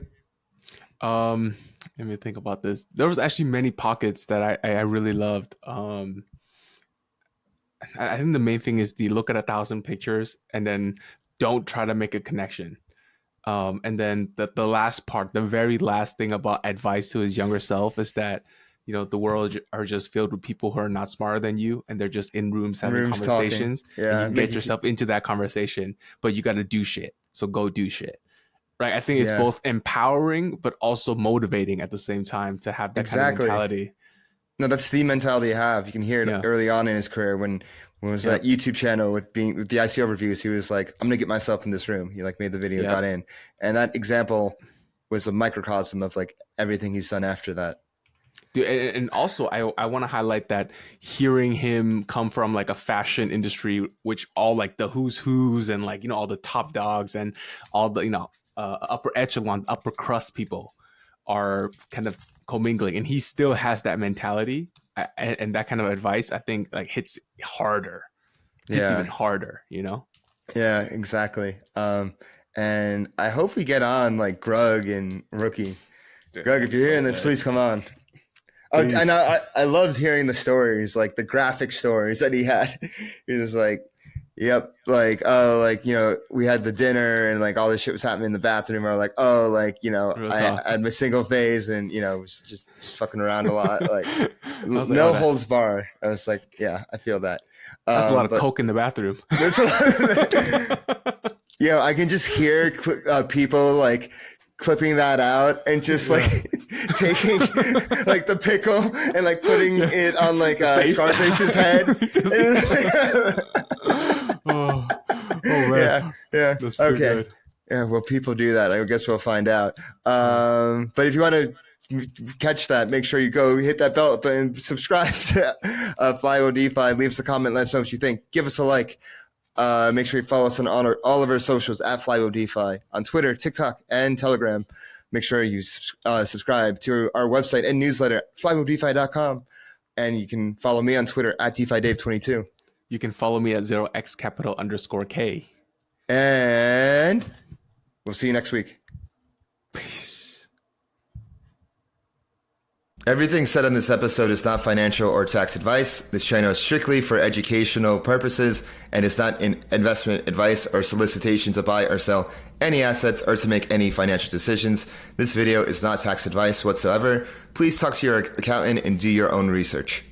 Let me think about this. There was actually many pockets that I really loved. I think the main thing is the look at 1,000 pictures and then don't try to make a connection. And then the last part, the very last thing about advice to his younger self is that, the world are just filled with people who are not smarter than you, and they're just in rooms having conversations. Talking. Yeah, and you get yourself into that conversation, but you got to do shit. So go do shit. Right, I think it's both empowering but also motivating at the same time to have that kind of mentality. No, that's the mentality you have. You can hear it early on in his career when it was that YouTube channel with the ICO reviews. He was I'm going to get myself in this room. He made the video, got in, and that example was a microcosm of everything he's done after that. Dude, and also I want to highlight that hearing him come from a fashion industry, which all the who's and all the top dogs and all the upper echelon, upper crust people are kind of commingling, and he still has that mentality and that kind of advice. I think hits harder, even harder, Yeah, exactly. And I hope we get on Grug and Rookie. Grug, if you're hearing this, please come on. And I loved hearing the stories, like the graphic stories that he had. He was like, yep, like, oh, like, you know, we had the dinner and like all this shit was happening in the bathroom, or like, oh, like, you know, I had my single phase and, you know, was just fucking around a lot. Like, no holds bar. I was like, yeah, I feel that. That's a lot of coke in the bathroom. That's a lot. Yeah, I can just hear people like clipping that out and just like taking like the pickle and like putting it on like Scarface's head. Oh man. Yeah. That's pretty good. Yeah, well, people do that. I guess we'll find out. But if you want to catch that, make sure you go hit that bell button, subscribe to Flywheel DeFi, leave us a comment, let us know what you think. Give us a like. Make sure you follow us on all of our socials at Flywheel DeFi on Twitter, TikTok, and Telegram. Make sure you subscribe to our website and newsletter, flywheeldefi.com. And you can follow me on Twitter at DeFiDave22. You can follow me at 0xcapital_K. And we'll see you next week. Peace. Everything said on this episode is not financial or tax advice. This channel is strictly for educational purposes and is not an investment advice or solicitation to buy or sell any assets or to make any financial decisions. This video is not tax advice whatsoever. Please talk to your accountant and do your own research.